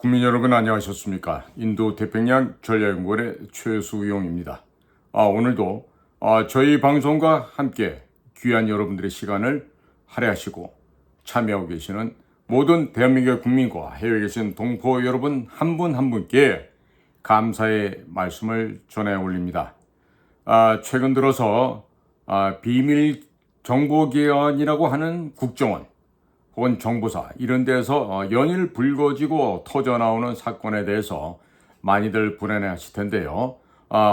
국민 여러분 안녕하셨습니까? 인도 태평양 전략연구원의 최수용입니다. 오늘도 저희 방송과 함께 귀한 여러분들의 시간을 할애하시고 참여하고 계시는 모든 대한민국의 국민과 해외에 계신 동포 여러분 한 분 한 분께 감사의 말씀을 전해 올립니다. 최근 들어서 비밀 정보기관이라고 하는 국정원 혹은 정보사 이런 데서 연일 불거지고 터져나오는 사건에 대해서 많이들 불안해하실 텐데요.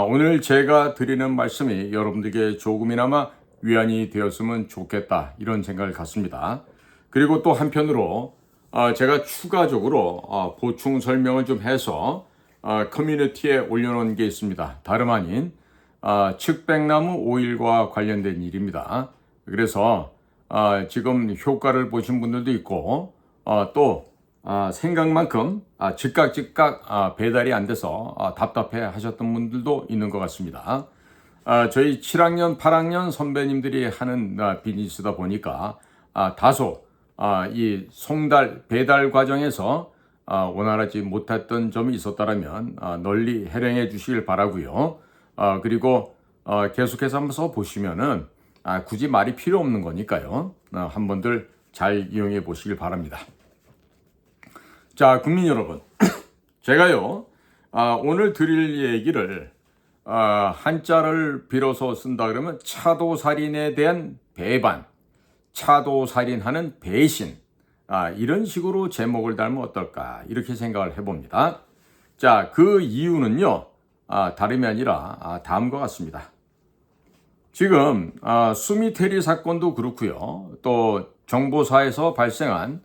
오늘 제가 드리는 말씀이 여러분들께 조금이나마 위안이 되었으면 좋겠다 이런 생각을 갖습니다. 그리고 또 한편으로 제가 추가적으로 보충 설명을 좀 해서 커뮤니티에 올려놓은 게 있습니다. 다름 아닌 측백나무 오일과 관련된 일입니다. 그래서 지금 효과를 보신 분들도 있고 또 생각만큼 즉각 배달이 안 돼서 답답해 하셨던 분들도 있는 것 같습니다. 저희 7학년, 8학년 선배님들이 하는 비즈니스다 보니까 다소 이 송달, 배달 과정에서 원활하지 못했던 점이 있었다면 널리 해명해 주시길 바라고요. 그리고 계속해서 한번 보시면은 굳이 말이 필요 없는 거니까요. 한번들 잘 이용해 보시길 바랍니다. 자, 국민 여러분. 제가요, 오늘 드릴 얘기를, 한자를 빌어서 쓴다 그러면 차도살인에 대한 배반, 차도살인하는 배신, 이런 식으로 제목을 달면 어떨까, 이렇게 생각을 해봅니다. 자, 그 이유는요, 다름이 아니라 다음과 같습니다. 지금 수미테리 사건도 그렇고요. 또 정보사에서 발생한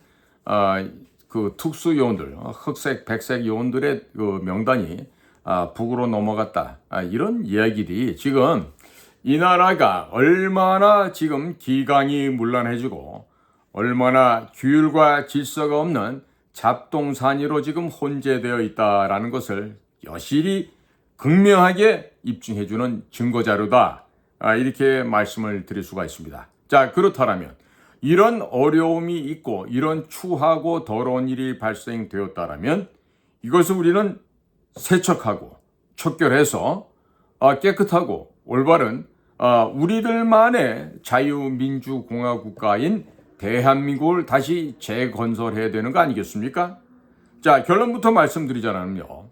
그 특수 요원들, 흑색, 백색 요원들의 그 명단이 북으로 넘어갔다. 이런 이야기들이 지금 이 나라가 얼마나 지금 기강이 문란해지고 얼마나 규율과 질서가 없는 잡동사니로 지금 혼재되어 있다라는 것을 여실히 극명하게 입증해주는 증거자료다. 이렇게 말씀을 드릴 수가 있습니다. 자, 그렇다면 이런 어려움이 있고 이런 추하고 더러운 일이 발생되었다면 이것을 우리는 세척하고 척결해서 깨끗하고 올바른 우리들만의 자유민주공화국가인 대한민국을 다시 재건설해야 되는 거 아니겠습니까? 자, 결론부터 말씀드리자면요.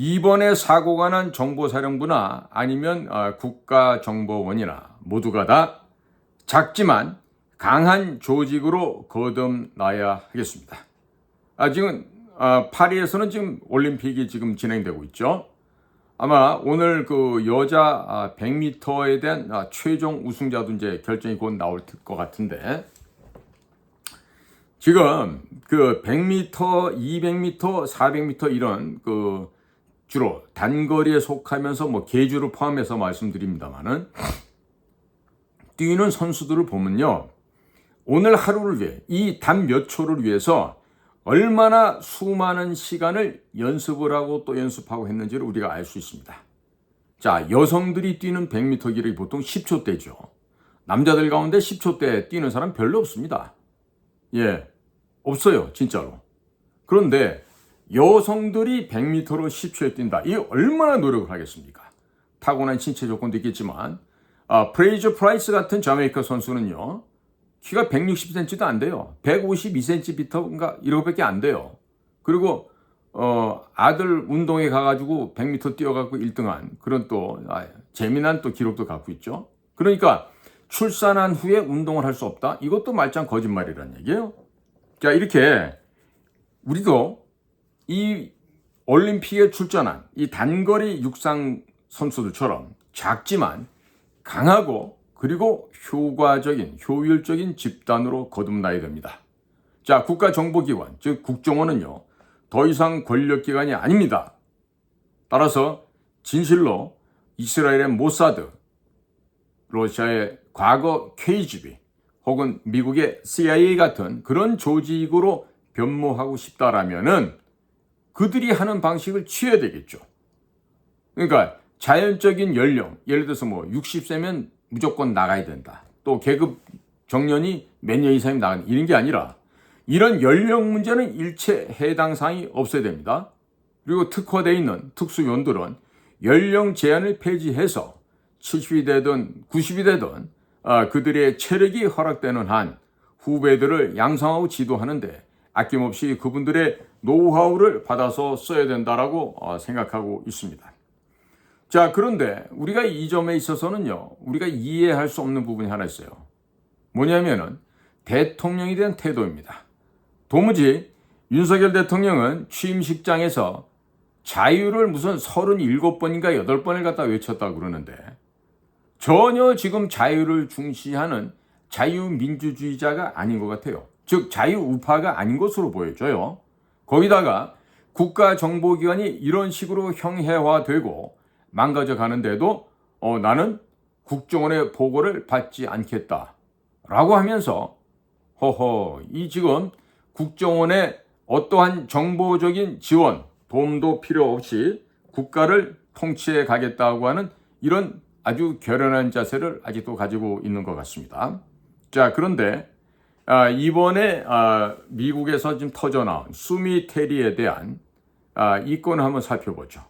이번에 사고가 난 정보사령부나 아니면 국가정보원이나 모두가 다 작지만 강한 조직으로 거듭나야 하겠습니다. 지금 파리에서는 지금 올림픽이 지금 진행되고 있죠. 아마 오늘 그 여자 100m에 대한 최종 우승자도 이제 결정이 곧 나올 것 같은데 지금 그 100m, 200m, 400m 이런 그 주로 단거리에 속하면서 계주를 포함해서 말씀드립니다만은 뛰는 선수들을 보면요. 오늘 하루를 위해 이 단 몇 초를 위해서 얼마나 수많은 시간을 연습을 하고 또 연습하고 했는지를 우리가 알 수 있습니다. 자, 여성들이 뛰는 100m 기록이 보통 10초대죠. 남자들 가운데 10초대 뛰는 사람 별로 없습니다. 예, 없어요, 진짜로. 그런데 여성들이 100m로 10초에 뛴다. 이게 얼마나 노력을 하겠습니까? 타고난 신체 조건도 있겠지만 프레이저 프라이스 같은 자메이카 선수는요. 키가 160cm도 안 돼요. 152cm인가 이렇게밖에 안 돼요. 그리고 아들 운동에 가가지고 100m 뛰어갖고 1등한 그런 또 재미난 또 기록도 갖고 있죠. 그러니까 출산한 후에 운동을 할 수 없다? 이것도 말짱 거짓말이라는 얘기예요. 자, 이렇게 우리도 이 올림픽에 출전한 이 단거리 육상 선수들처럼 작지만 강하고 그리고 효율적인 집단으로 거듭나야 됩니다. 자, 국가정보기관, 즉 국정원은요, 더 이상 권력기관이 아닙니다. 따라서 진실로 이스라엘의 모사드, 러시아의 과거 KGB, 혹은 미국의 CIA 같은 그런 조직으로 변모하고 싶다라면은 그들이 하는 방식을 취해야 되겠죠. 그러니까 자연적인 연령, 예를 들어서 60세면 무조건 나가야 된다. 또 계급 정년이 몇 년 이상이면 나가는 이런 게 아니라 이런 연령 문제는 일체 해당 사항이 없어야 됩니다. 그리고 특화되어 있는 특수요원들은 연령 제한을 폐지해서 70이 되든 90이 되든 그들의 체력이 허락되는 한 후배들을 양성하고 지도하는데 아낌없이 그분들의 노하우를 받아서 써야 된다라고 생각하고 있습니다. 자, 그런데 우리가 이 점에 있어서는요, 우리가 이해할 수 없는 부분이 하나 있어요. 뭐냐면은 대통령에 대한 태도입니다. 도무지 윤석열 대통령은 취임식장에서 자유를 무슨 37번인가 8번을 갖다 외쳤다고 그러는데 전혀 지금 자유를 중시하는 자유민주주의자가 아닌 것 같아요. 즉 자유우파가 아닌 것으로 보여져요. 거기다가 국가정보기관이 이런 식으로 형해화되고 망가져 가는데도 나는 국정원의 보고를 받지 않겠다 라고 하면서 이 지금 국정원의 어떠한 정보적인 지원, 도움도 필요 없이 국가를 통치해 가겠다고 하는 이런 아주 결연한 자세를 아직도 가지고 있는 것 같습니다. 자, 그런데 이번에 미국에서 지금 터져나온 수미 테리에 대한 이 건을 한번 살펴보죠.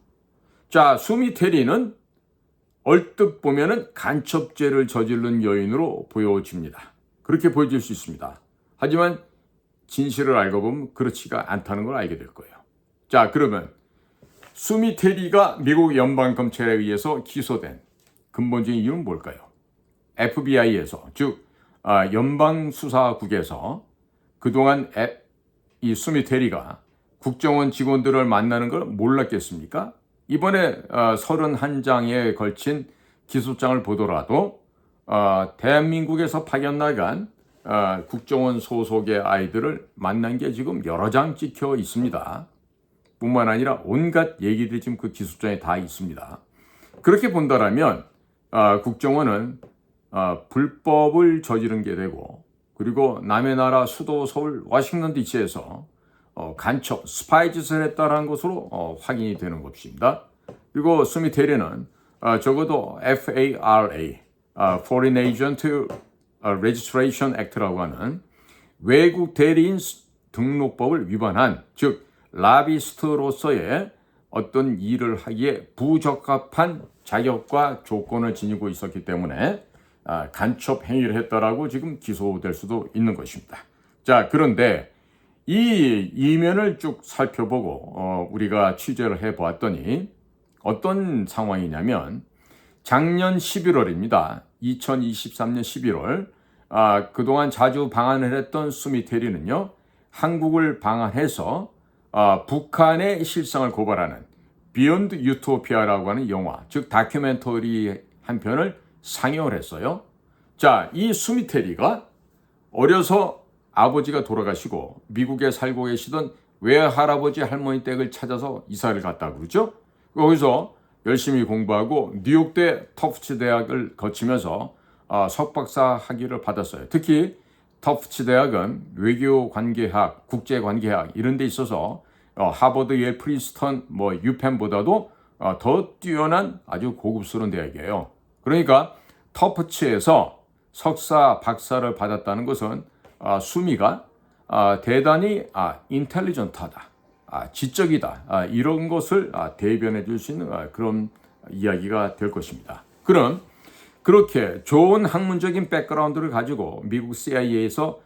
자, 수미 테리는 얼뜻 보면은 간첩죄를 저지른 여인으로 보여집니다. 그렇게 보여질 수 있습니다. 하지만 진실을 알고 보면 그렇지가 않다는 걸 알게 될 거예요. 자, 그러면 수미 테리가 미국 연방검찰에 의해서 기소된 근본적인 이유는 뭘까요? FBI에서, 즉 연방수사국에서 그동안 이 수미 테리가 국정원 직원들을 만나는 걸 몰랐겠습니까? 이번에 31장에 걸친 기소장을 보더라도 대한민국에서 파견 나간 국정원 소속의 아이들을 만난 게 지금 여러 장 찍혀 있습니다. 뿐만 아니라 온갖 얘기들이 지금 그 기소장에 다 있습니다. 그렇게 본다라면 국정원은 불법을 저지른 게 되고, 그리고 남의 나라 수도 서울 워싱턴 DC에서 간첩, 스파이 짓을 했다는 것으로 확인이 되는 것입니다. 그리고 수미 테리는 적어도 FARA, Foreign Agent Registration Act라고 하는 외국 대리인 등록법을 위반한, 즉 라비스트로서의 어떤 일을 하기에 부적합한 자격과 조건을 지니고 있었기 때문에 간첩 행위를 했다라고 지금 기소될 수도 있는 것입니다. 자, 그런데 이 이면을 쭉 살펴보고 우리가 취재를 해보았더니 어떤 상황이냐면 작년 11월입니다. 2023년 11월 그동안 자주 방한을 했던 수미 테리는요, 한국을 방한해서 북한의 실상을 고발하는 비욘드 유토피아라고 하는 영화, 즉 다큐멘터리 한 편을 상영을 했어요. 자, 이 수미 테리가 어려서 아버지가 돌아가시고 미국에 살고 계시던 외할아버지 할머니 댁을 찾아서 이사를 갔다고 그러죠. 거기서 열심히 공부하고 뉴욕대 터프츠 대학을 거치면서 석박사 학위를 받았어요. 특히 터프츠 대학은 외교관계학, 국제관계학 이런 데 있어서 하버드, 예, 프린스턴, 유펜보다도 더 뛰어난 아주 고급스러운 대학이에요. 그러니까 터프츠에서 석사, 박사를 받았다는 것은 수미가 대단히 인텔리전트하다, 지적이다, 이런 것을 대변해 줄 수 있는 그런 이야기가 될 것입니다. 그럼 그렇게 좋은 학문적인 백그라운드를 가지고 미국 CIA에서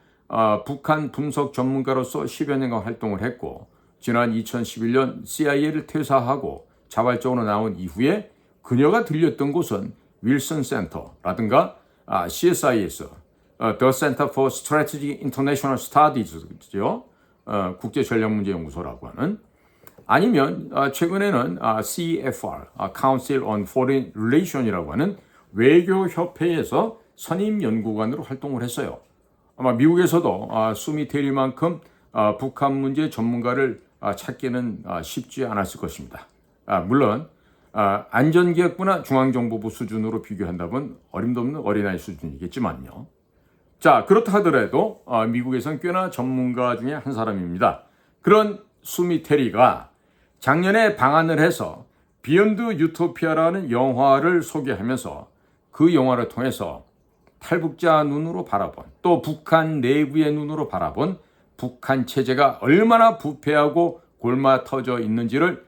북한 분석 전문가로서 10여 년간 활동을 했고, 지난 2011년 CIA를 퇴사하고 자발적으로 나온 이후에 그녀가 들렸던 곳은 윌슨 센터라든가 CSIS, The Center for Strategic International Studies죠. 국제전략문제연구소라고 하는, 아니면 최근에는 CFR, Council on Foreign Relation이라고 하는 외교협회에서 선임연구관으로 활동을 했어요. 아마 미국에서도 수미 테리만큼 북한 문제 전문가를 찾기는 쉽지 않았을 것입니다. 물론 안전기획부나 중앙정보부 수준으로 비교한다면 어림도 없는 어린아이 수준이겠지만요. 자, 그렇다 하더라도 미국에선 꽤나 전문가 중에 한 사람입니다. 그런 수미 테리가 작년에 방한을 해서 비욘드 유토피아라는 영화를 소개하면서 그 영화를 통해서 탈북자 눈으로 바라본, 또 북한 내부의 눈으로 바라본 북한 체제가 얼마나 부패하고 골마터져 있는지를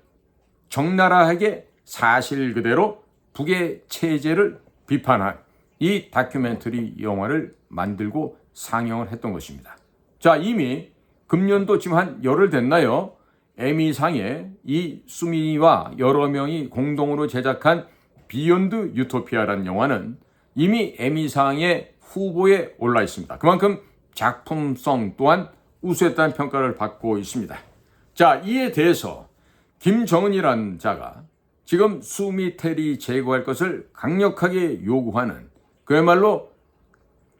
적나라하게 사실 그대로 북의 체제를 비판한 이 다큐멘터리 영화를 만들고 상영을 했던 것입니다. 자, 이미 금년도 지금 한 열흘 됐나요? 에미상에 이 수미와 여러 명이 공동으로 제작한 비욘드 유토피아라는 영화는 이미 에미상의 후보에 올라 있습니다. 그만큼 작품성 또한 우수했다는 평가를 받고 있습니다. 자, 이에 대해서 김정은이라는 자가 지금 수미테리 제거할 것을 강력하게 요구하는 그야말로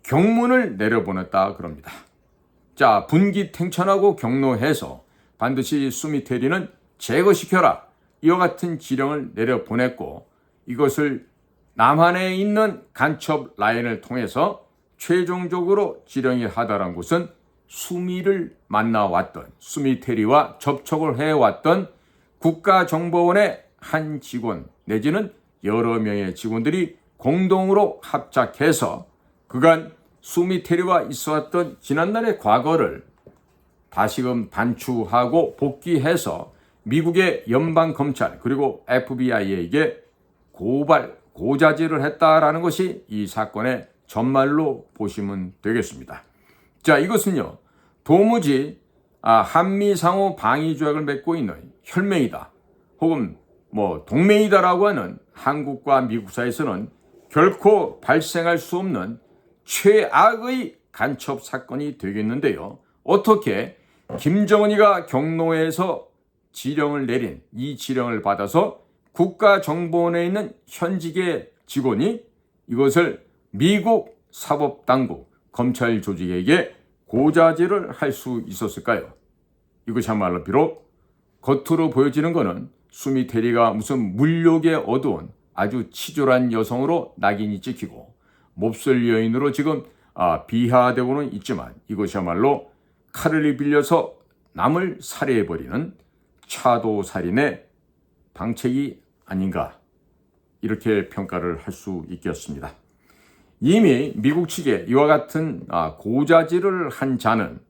경문을 내려보냈다 그럽니다. 자, 분기탱천하고 경로해서 반드시 수미테리는 제거시켜라, 이와 같은 지령을 내려보냈고, 이것을 남한에 있는 간첩 라인을 통해서 최종적으로 지령이 하다란 곳은 수미를 만나왔던, 수미테리와 접촉을 해왔던 국가정보원의 한 직원 내지는 여러 명의 직원들이 공동으로 합작해서 그간 수미테리와 있어왔던 지난날의 과거를 다시금 반추하고 복귀해서 미국의 연방검찰 그리고 FBI에게 고자질을 했다라는 것이 이 사건의 전말로 보시면 되겠습니다. 자, 이것은요, 도무지 한미 상호 방위 조약을 맺고 있는 혈맹이다 혹은 동맹이다라고 하는 한국과 미국 사이에서는 결코 발생할 수 없는 최악의 간첩 사건이 되겠는데요. 어떻게 김정은이가 경로에서 지령을 내린 이 지령을 받아서 국가정보원에 있는 현직의 직원이 이것을 미국 사법당국, 검찰 조직에게 고자질을 할 수 있었을까요? 이것이야말로 비록 겉으로 보여지는 것은 수미테리가 무슨 물욕에 어두운 아주 치졸한 여성으로 낙인이 찍히고 몹쓸 여인으로 지금 비하되고는 있지만, 이것이야말로 칼을 빌려서 남을 살해해버리는 차도살인의 방책이 아닌가, 이렇게 평가를 할 수 있겠습니다. 이미 미국 측에 이와 같은 고자질을 한 자는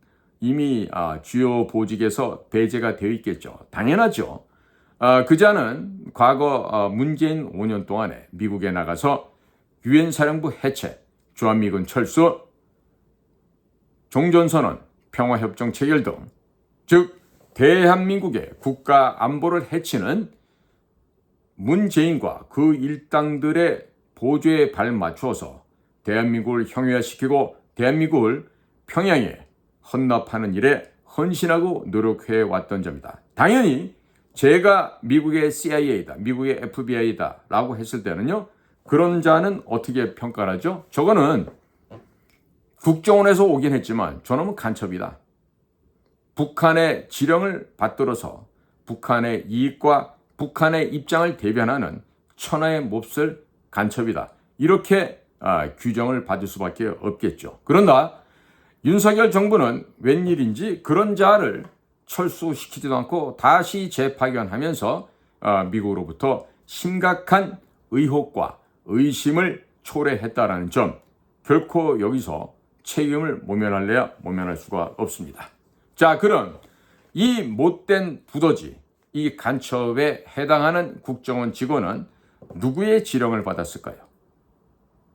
이미 주요 보직에서 배제가 되어 있겠죠. 당연하죠. 그 자는 과거 문재인 5년 동안에 미국에 나가서 유엔 사령부 해체, 주한미군 철수, 종전선언, 평화협정 체결 등, 즉 대한민국의 국가 안보를 해치는 문재인과 그 일당들의 보조에 발맞추어서 대한민국을 형해화시키고 대한민국을 평양에 헌납하는 일에 헌신하고 노력해 왔던 자입니다. 당연히 제가 미국의 CIA다, 미국의 FBI다 라고 했을 때는요, 그런 자는 어떻게 평가를 하죠? 저거는 국정원에서 오긴 했지만 저놈은 간첩이다. 북한의 지령을 받들어서 북한의 이익과 북한의 입장을 대변하는 천하의 몹쓸 간첩이다. 이렇게 규정을 받을 수밖에 없겠죠. 그러나 윤석열 정부는 웬일인지 그런 자를 철수시키지도 않고 다시 재파견하면서 미국으로부터 심각한 의혹과 의심을 초래했다라는 점, 결코 여기서 책임을 모면할래야 모면할 수가 없습니다. 자, 그럼 이 못된 두더지, 이 간첩에 해당하는 국정원 직원은 누구의 지령을 받았을까요?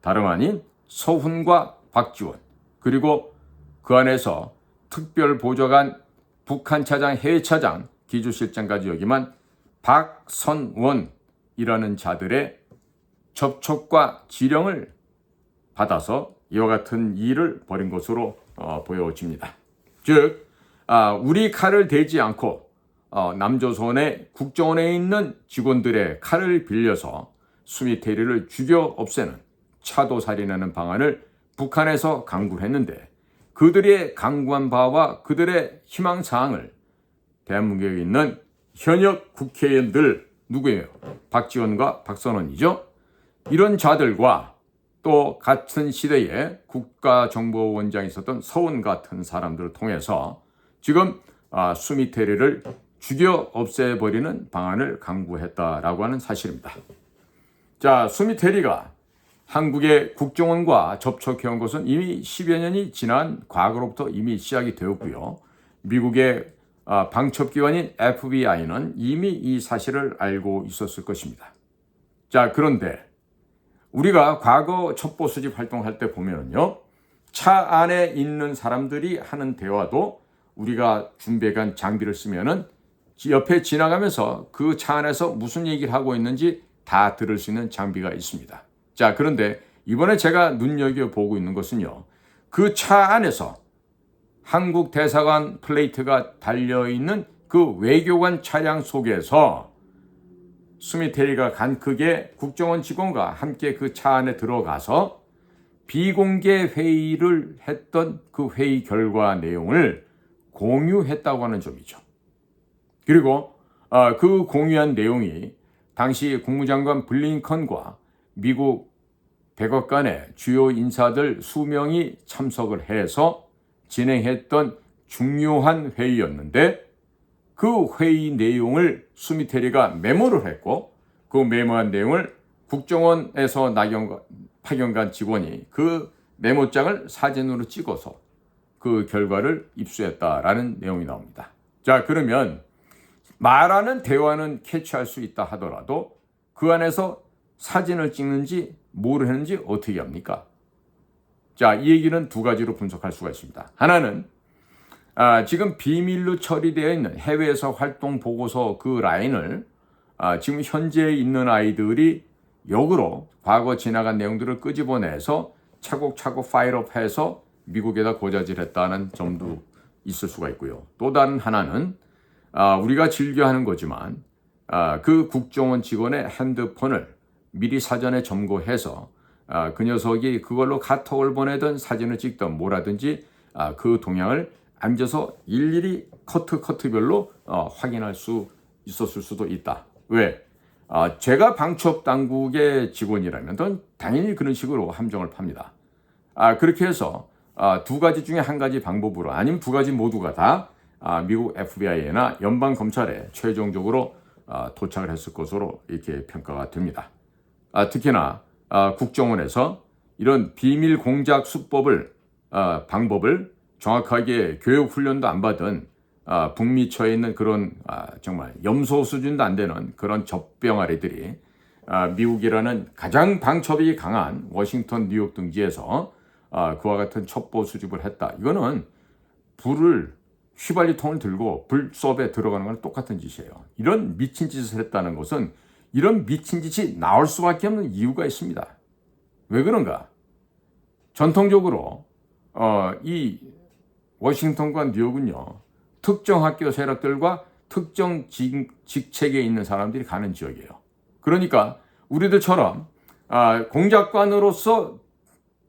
다름 아닌 서훈과 박지원, 그리고 그 안에서 특별보좌관, 북한 차장, 해외 차장, 기조실장까지 여기만 박선원이라는 자들의 접촉과 지령을 받아서 이와 같은 일을 벌인 것으로 보여집니다. 즉, 우리 칼을 대지 않고 남조선의 국정원에 있는 직원들의 칼을 빌려서 수미테리를 죽여 없애는 차도살인하는 방안을 북한에서 강구를 했는데, 그들의 강구한 바와 그들의 희망사항을 대한민국에 있는 현역 국회의원들, 누구예요? 박지원과 박선원이죠. 이런 자들과 또 같은 시대에 국가정보원장이 있었던 서훈 같은 사람들을 통해서 지금 수미테리를 죽여 없애버리는 방안을 강구했다라고 하는 사실입니다. 자, 수미테리가 한국의 국정원과 접촉해온 것은 이미 10여 년이 지난 과거로부터 이미 시작이 되었고요. 미국의 방첩기관인 FBI는 이미 이 사실을 알고 있었을 것입니다. 자, 그런데 우리가 과거 첩보 수집 활동할 때 보면요, 차 안에 있는 사람들이 하는 대화도 우리가 준비해간 장비를 쓰면은 옆에 지나가면서 그 차 안에서 무슨 얘기를 하고 있는지 다 들을 수 있는 장비가 있습니다. 자, 그런데 이번에 제가 눈여겨보고 있는 것은요, 그 차 안에서 한국 대사관 플레이트가 달려있는 그 외교관 차량 속에서 스미테리가 간크게 국정원 직원과 함께 그 차 안에 들어가서 비공개 회의를 했던 그 회의 결과 내용을 공유했다고 하는 점이죠. 그리고 그 공유한 내용이 당시 국무장관 블링컨과 미국 백악관의 주요 인사들 수명이 참석을 해서 진행했던 중요한 회의였는데, 그 회의 내용을 스미테리가 메모를 했고, 그 메모한 내용을 국정원에서 파견간 직원이 그 메모장을 사진으로 찍어서 그 결과를 입수했다라는 내용이 나옵니다. 자, 그러면 말하는 대화는 캐치할 수 있다 하더라도 그 안에서 사진을 찍는지 뭘 했는지 어떻게 합니까? 자, 이 얘기는 두 가지로 분석할 수가 있습니다. 하나는 지금 비밀로 처리되어 있는 해외에서 활동 보고서 그 라인을 지금 현재 있는 아이들이 역으로 과거 지나간 내용들을 끄집어내서 차곡차곡 파일업해서 미국에다 고자질했다는 점도 있을 수가 있고요. 또 다른 하나는 우리가 즐겨하는 거지만 그 국정원 직원의 핸드폰을 미리 사전에 점거해서 그 녀석이 그걸로 카톡을 보내든 사진을 찍든 뭐라든지 그 동향을 앉아서 일일이 커트별로 확인할 수 있었을 수도 있다. 왜? 제가 방첩당국의 직원이라면 당연히 그런 식으로 함정을 팝니다. 그렇게 해서 두 가지 중에 한 가지 방법으로, 아니면 두 가지 모두가 다 미국 FBI나 연방검찰에 최종적으로 도착을 했을 것으로 이렇게 평가가 됩니다. 특히나 국정원에서 이런 비밀 공작 수법을 방법을 정확하게 교육 훈련도 안 받은 북미처에 있는 그런 정말 염소 수준도 안 되는 그런 젖병아리들이 미국이라는 가장 방첩이 강한 워싱턴, 뉴욕 등지에서 그와 같은 첩보 수집을 했다. 이거는 불을 휘발유통을 들고 불섭에 들어가는 거랑 똑같은 짓이에요. 이런 미친 짓을 했다는 것은 이런 미친 짓이 나올 수밖에 없는 이유가 있습니다. 왜 그런가? 전통적으로 이 워싱턴과 뉴욕은요, 특정 학교 세력들과 특정 직책에 있는 사람들이 가는 지역이에요. 그러니까 우리들처럼 공작관으로서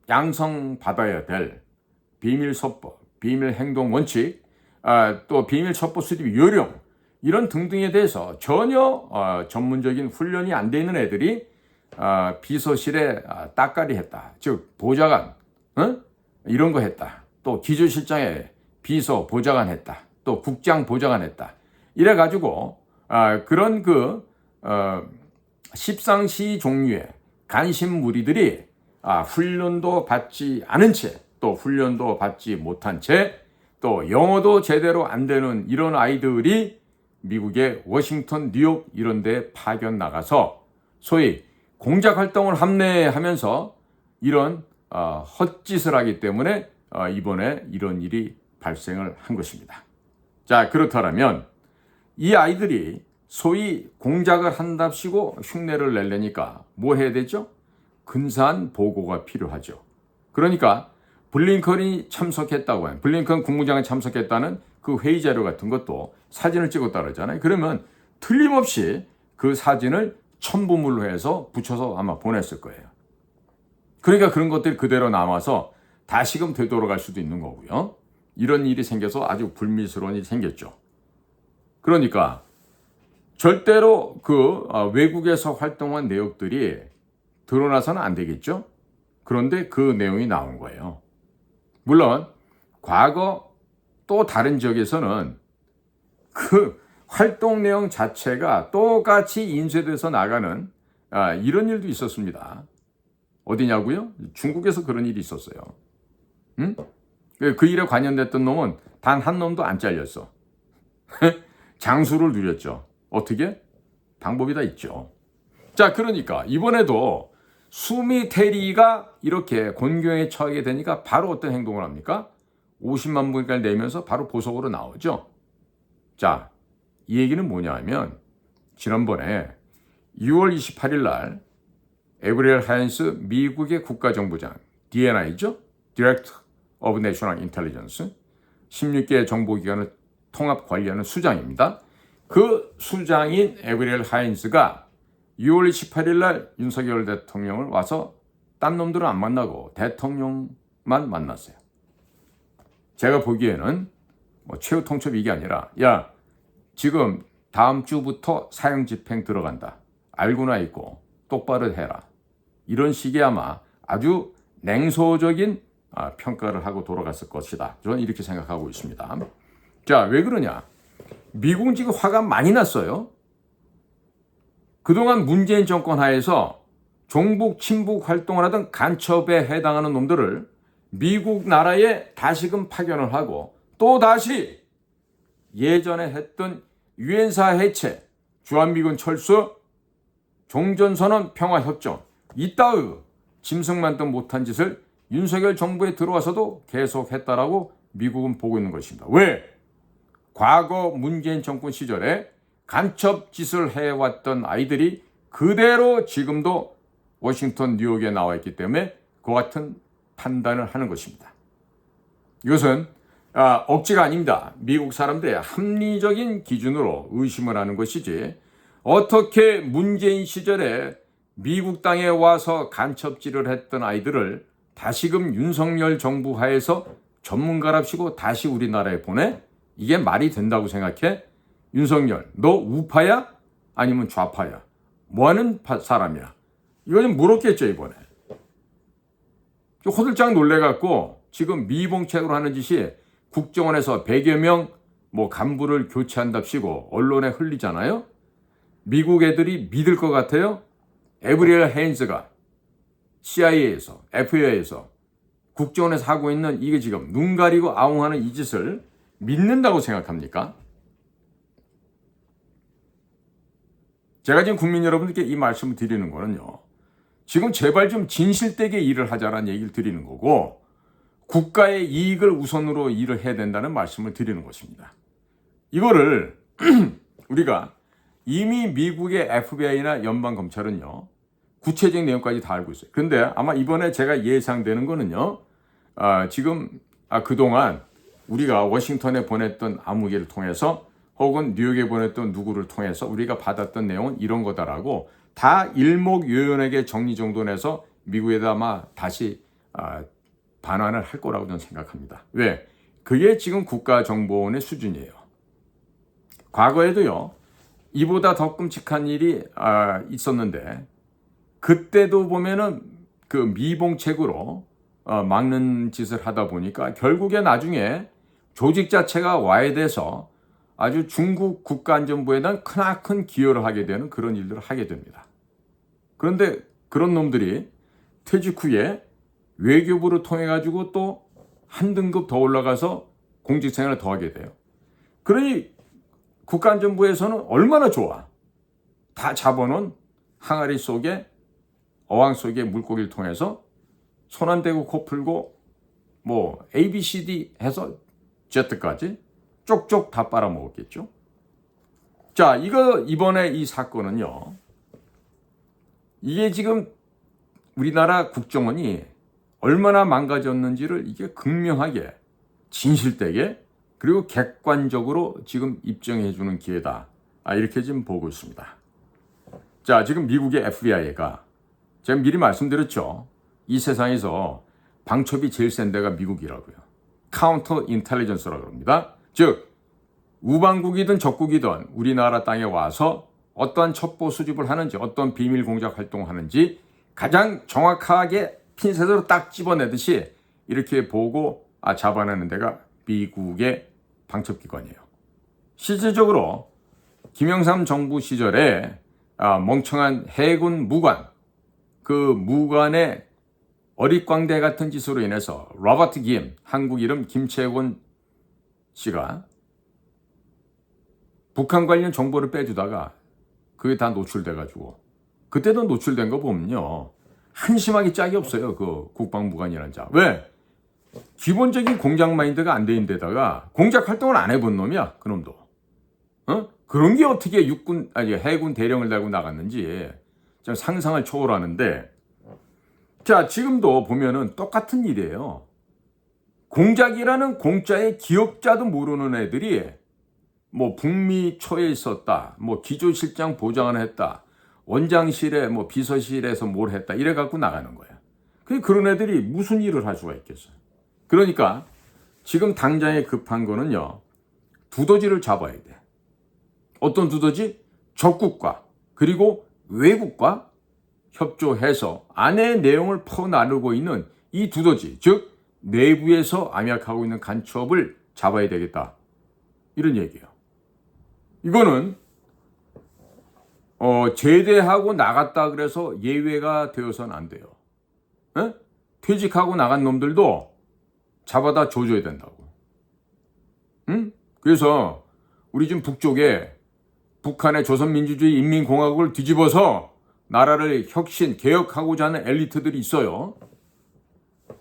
양성받아야 될 비밀 서법, 비밀 행동 원칙, 또 비밀 첩보 수집 요령, 이런 등등에 대해서 전혀 전문적인 훈련이 안 돼 있는 애들이 비서실에 따까리 했다. 즉 보좌관 이런 거 했다. 또 기조실장에 비서 보좌관 했다. 또 국장 보좌관 했다. 이래가지고 그런 십상시 종류의 간신 무리들이 훈련도 받지 않은 채, 또 훈련도 받지 못한 채, 또 영어도 제대로 안 되는 이런 아이들이 미국의 워싱턴, 뉴욕 이런 데 파견 나가서 소위 공작 활동을 함내하면서 이런 헛짓을 하기 때문에 이번에 이런 일이 발생을 한 것입니다. 자, 그렇다면 이 아이들이 소위 공작을 한답시고 흉내를 내려니까 뭐 해야 되죠? 근사한 보고가 필요하죠. 그러니까 블링컨이 참석했다고 하는, 블링컨 국무장관이 참석했다는 그 회의 자료 같은 것도 사진을 찍었다 그러잖아요. 그러면 틀림없이 그 사진을 첨부물로 해서 붙여서 아마 보냈을 거예요. 그러니까 그런 것들이 그대로 남아서 다시금 되돌아갈 수도 있는 거고요. 이런 일이 생겨서 아주 불미스러운 일이 생겼죠. 그러니까 절대로 외국에서 활동한 내역들이 드러나서는 안 되겠죠. 그런데 그 내용이 나온 거예요. 물론 과거 또 다른 지역에서는 그 활동 내용 자체가 똑같이 인쇄돼서 나가는 이런 일도 있었습니다. 어디냐고요? 중국에서 그런 일이 있었어요. 그 일에 관련됐던 놈은 단 한 놈도 안 잘렸어. 장수를 누렸죠. 어떻게? 방법이 다 있죠. 자, 그러니까 이번에도 수미 테리가 이렇게 곤경에 처하게 되니까 바로 어떤 행동을 합니까? 50만 불까지 내면서 바로 보석으로 나오죠. 자, 이 얘기는 뭐냐 하면 지난번에 6월 28일 날 에브리엘 하인스 미국의 국가정보장 DNI죠? Director of National Intelligence 16개 정보기관을 통합 관리하는 수장입니다. 그 수장인 에브리엘 하인스가 6월 28일 날 윤석열 대통령을 와서 딴 놈들은 안 만나고 대통령만 만났어요. 제가 보기에는 뭐 최후 통첩 이게 아니라 야 지금 다음 주부터 사형 집행 들어간다. 알고나 있고 똑바로 해라. 이런 식의 아마 아주 냉소적인 평가를 하고 돌아갔을 것이다. 저는 이렇게 생각하고 있습니다. 자, 왜 그러냐? 미국은 지금 화가 많이 났어요. 그동안 문재인 정권 하에서 종북, 친북 활동을 하던 간첩에 해당하는 놈들을 미국 나라에 다시금 파견을 하고 또 다시 예전에 했던 유엔사 해체, 주한미군 철수, 종전선언 평화협정 이따위 짐승만도 못한 짓을 윤석열 정부에 들어와서도 계속했다라고 미국은 보고 있는 것입니다. 왜? 과거 문재인 정권 시절에 간첩 짓을 해왔던 아이들이 그대로 지금도 워싱턴, 뉴욕에 나와 있기 때문에 그 같은 판단을 하는 것입니다. 이것은 억지가 아닙니다. 미국 사람들의 합리적인 기준으로 의심을 하는 것이지 어떻게 문재인 시절에 미국 땅에 와서 간첩질을 했던 아이들을 다시금 윤석열 정부 하에서 전문가랍시고 다시 우리나라에 보내? 이게 말이 된다고 생각해? 윤석열, 너 우파야? 아니면 좌파야? 뭐하는 사람이야? 이거 좀 물었겠죠, 이번에. 호들짝 놀래갖고 지금 미봉책으로 하는 짓이 국정원에서 100여 명 간부를 교체한답시고 언론에 흘리잖아요? 미국 애들이 믿을 것 같아요? 에브리엘 헤인스가 CIA에서, FBI에서 국정원에서 하고 있는 이게 지금 눈 가리고 아웅하는 이 짓을 믿는다고 생각합니까? 제가 지금 국민 여러분들께 이 말씀을 드리는 거는요. 지금 제발 좀 진실되게 일을 하자라는 얘기를 드리는 거고 국가의 이익을 우선으로 일을 해야 된다는 말씀을 드리는 것입니다. 이거를 우리가 이미 미국의 FBI나 연방검찰은요. 구체적인 내용까지 다 알고 있어요. 그런데 아마 이번에 제가 예상되는 거는요. 지금 그동안 우리가 워싱턴에 보냈던 아무개를 통해서 혹은 뉴욕에 보냈던 누구를 통해서 우리가 받았던 내용은 이런 거다라고 다 일목요연하게 정리정돈해서 미국에다 아마 다시 반환을 할 거라고 저는 생각합니다. 왜? 그게 지금 국가정보원의 수준이에요. 과거에도요. 이보다 더 끔찍한 일이 있었는데 그때도 보면은 그 미봉책으로 막는 짓을 하다 보니까 결국에 나중에 조직 자체가 와해돼서 아주 중국 국가안전부에 대한 크나큰 기여를 하게 되는 그런 일들을 하게 됩니다. 그런데 그런 놈들이 퇴직 후에 외교부를 통해 가지고 또 한 등급 더 올라가서 공직생활을 더 하게 돼요. 그러니 국가안전부에서는 얼마나 좋아. 다 잡아놓은 항아리 속에 어항 속에 물고기를 통해서 손 안 대고 코 풀고 A, B, C, D 해서 Z까지 쪽쪽 다 빨아먹었겠죠. 자, 이번에 이 사건은요. 이게 지금 우리나라 국정원이 얼마나 망가졌는지를 이게 극명하게 진실되게 그리고 객관적으로 지금 입증해 주는 기회다. 이렇게 지금 보고 있습니다. 자, 지금 미국의 FBI가 제가 미리 말씀드렸죠. 이 세상에서 방첩이 제일 센 데가 미국이라고요. 카운터 인텔리전스라고 합니다. 즉 우방국이든 적국이든 우리나라 땅에 와서 어떠한 첩보 수집을 하는지 어떤 비밀 공작 활동을 하는지 가장 정확하게 핀셋으로 딱 집어내듯이 이렇게 보고 잡아내는 데가 미국의 방첩기관이에요. 실질적으로 김영삼 정부 시절에 멍청한 해군 무관 그 무관의 어릿광대 같은 짓으로 인해서 로버트 김, 한국 이름 김채곤 씨가 북한 관련 정보를 빼주다가 그게 다 노출돼가지고 그때도 노출된 거 보면요. 한심하게 짝이 없어요. 그 국방부관이라는 자. 왜? 기본적인 공작 마인드가 안 돼 있는 데다가 공작 활동을 안 해본 놈이야. 그놈도. 그런 게 어떻게 해군 대령을 달고 나갔는지 좀 상상을 초월하는데 자, 지금도 보면은 똑같은 일이에요. 공작이라는 공짜의 기억자도 모르는 애들이 뭐 북미 초에 있었다. 뭐 기조실장 보좌관을 했다. 원장실에 뭐 비서실에서 뭘 했다. 이래 갖고 나가는 거야. 그런 애들이 무슨 일을 할 수가 있겠어요. 그러니까 지금 당장에 급한 거는요. 두더지를 잡아야 돼. 어떤 두더지? 적국과 그리고 외국과 협조해서 안의 내용을 퍼나르고 있는 이 두더지, 즉 내부에서 암약하고 있는 간첩을 잡아야 되겠다. 이런 얘기예요. 이거는 제대하고 나갔다 그래서 예외가 되어서는 안 돼요. 에? 퇴직하고 나간 놈들도 잡아다 줘줘야 된다고. 응? 그래서 우리 지금 북쪽에 북한의 조선민주주의 인민공화국을 뒤집어서 나라를 혁신, 개혁하고자 하는 엘리트들이 있어요.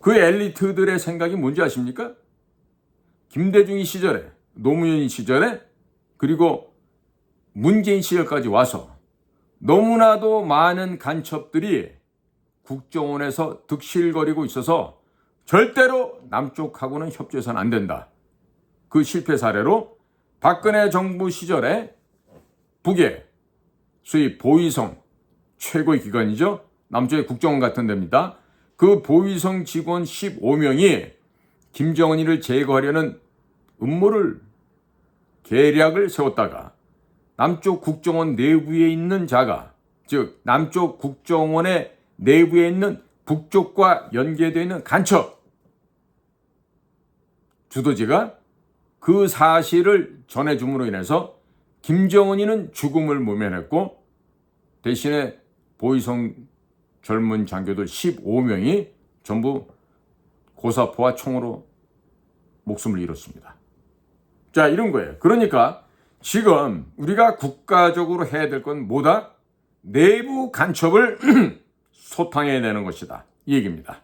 그 엘리트들의 생각이 뭔지 아십니까? 김대중이 시절에, 노무현 시절에, 그리고 문재인 시절까지 와서 너무나도 많은 간첩들이 국정원에서 득실거리고 있어서 절대로 남쪽하고는 협조해서는 안 된다. 그 실패 사례로 박근혜 정부 시절에 북에 소위 보위성 최고의 기관이죠. 남쪽의 국정원 같은 데입니다. 그 보위성 직원 15명이 김정은이를 제거하려는 음모를 계략을 세웠다가 남쪽 국정원 내부에 있는 자가, 즉 남쪽 국정원의 내부에 있는 북쪽과 연계되어 있는 간첩 두더지가 그 사실을 전해줌으로 인해서 김정은이는 죽음을 모면했고 대신에 보위성 젊은 장교들 15명이 전부 고사포와 총으로 목숨을 잃었습니다. 자, 이런 거예요. 그러니까 지금 우리가 국가적으로 해야 될 건 뭐다? 내부 간첩을 소탕해내는 것이다. 이 얘기입니다.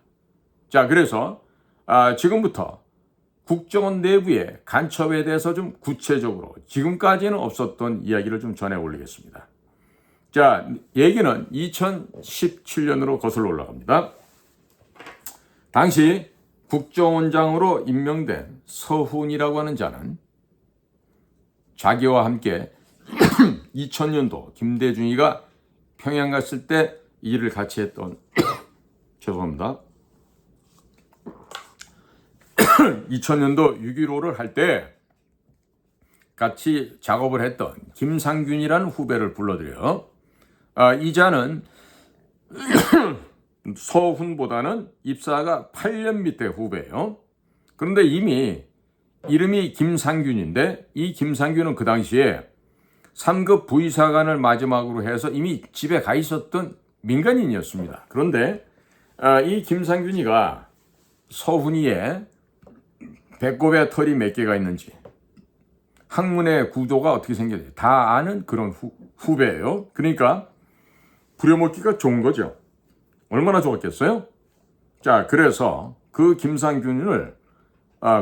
자, 그래서 지금부터 국정원 내부의 간첩에 대해서 좀 구체적으로 지금까지는 없었던 이야기를 좀 전해 올리겠습니다. 자, 얘기는 2017년으로 거슬러 올라갑니다. 당시 국정원장으로 임명된 서훈이라고 하는 자는 자기와 함께 2000년도 김대중이가 평양 갔을 때 일을 같이 했던 죄송합니다. 2000년도 6.15를 할 때 같이 작업을 했던 김상균이라는 후배를 불러드려요. 이 자는 서훈보다는 입사가 8년 밑에 후배예요. 그런데 이미 이름이 김상균인데 이 김상균은 그 당시에 3급 부의사관을 마지막으로 해서 이미 집에 가 있었던 민간인이었습니다. 그런데 이 김상균이가 서훈이의 배꼽에 털이 몇 개가 있는지 학문의 구조가 어떻게 생겼는지 다 아는 그런 후배예요. 그러니까 부려먹기가 좋은 거죠. 얼마나 좋았겠어요? 자, 그래서 그 김상균을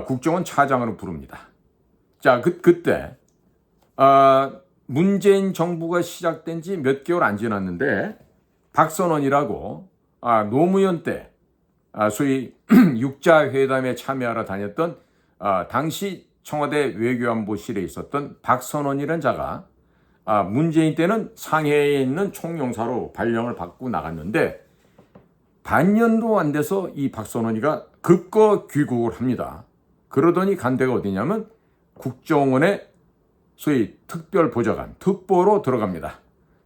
국정원 차장으로 부릅니다. 자, 그때 문재인 정부가 시작된 지 몇 개월 안 지났는데 박선원이라고 노무현 때 소위 육자회담에 참여하러 다녔던 당시 청와대 외교안보실에 있었던 박선원이라는 자가 문재인 때는 상해에 있는 총영사로 발령을 받고 나갔는데 반년도 안 돼서 이 박선원이가 급거 귀국을 합니다. 그러더니 간 데가 어디냐면 국정원의 소위 특별보좌관, 특보로 들어갑니다.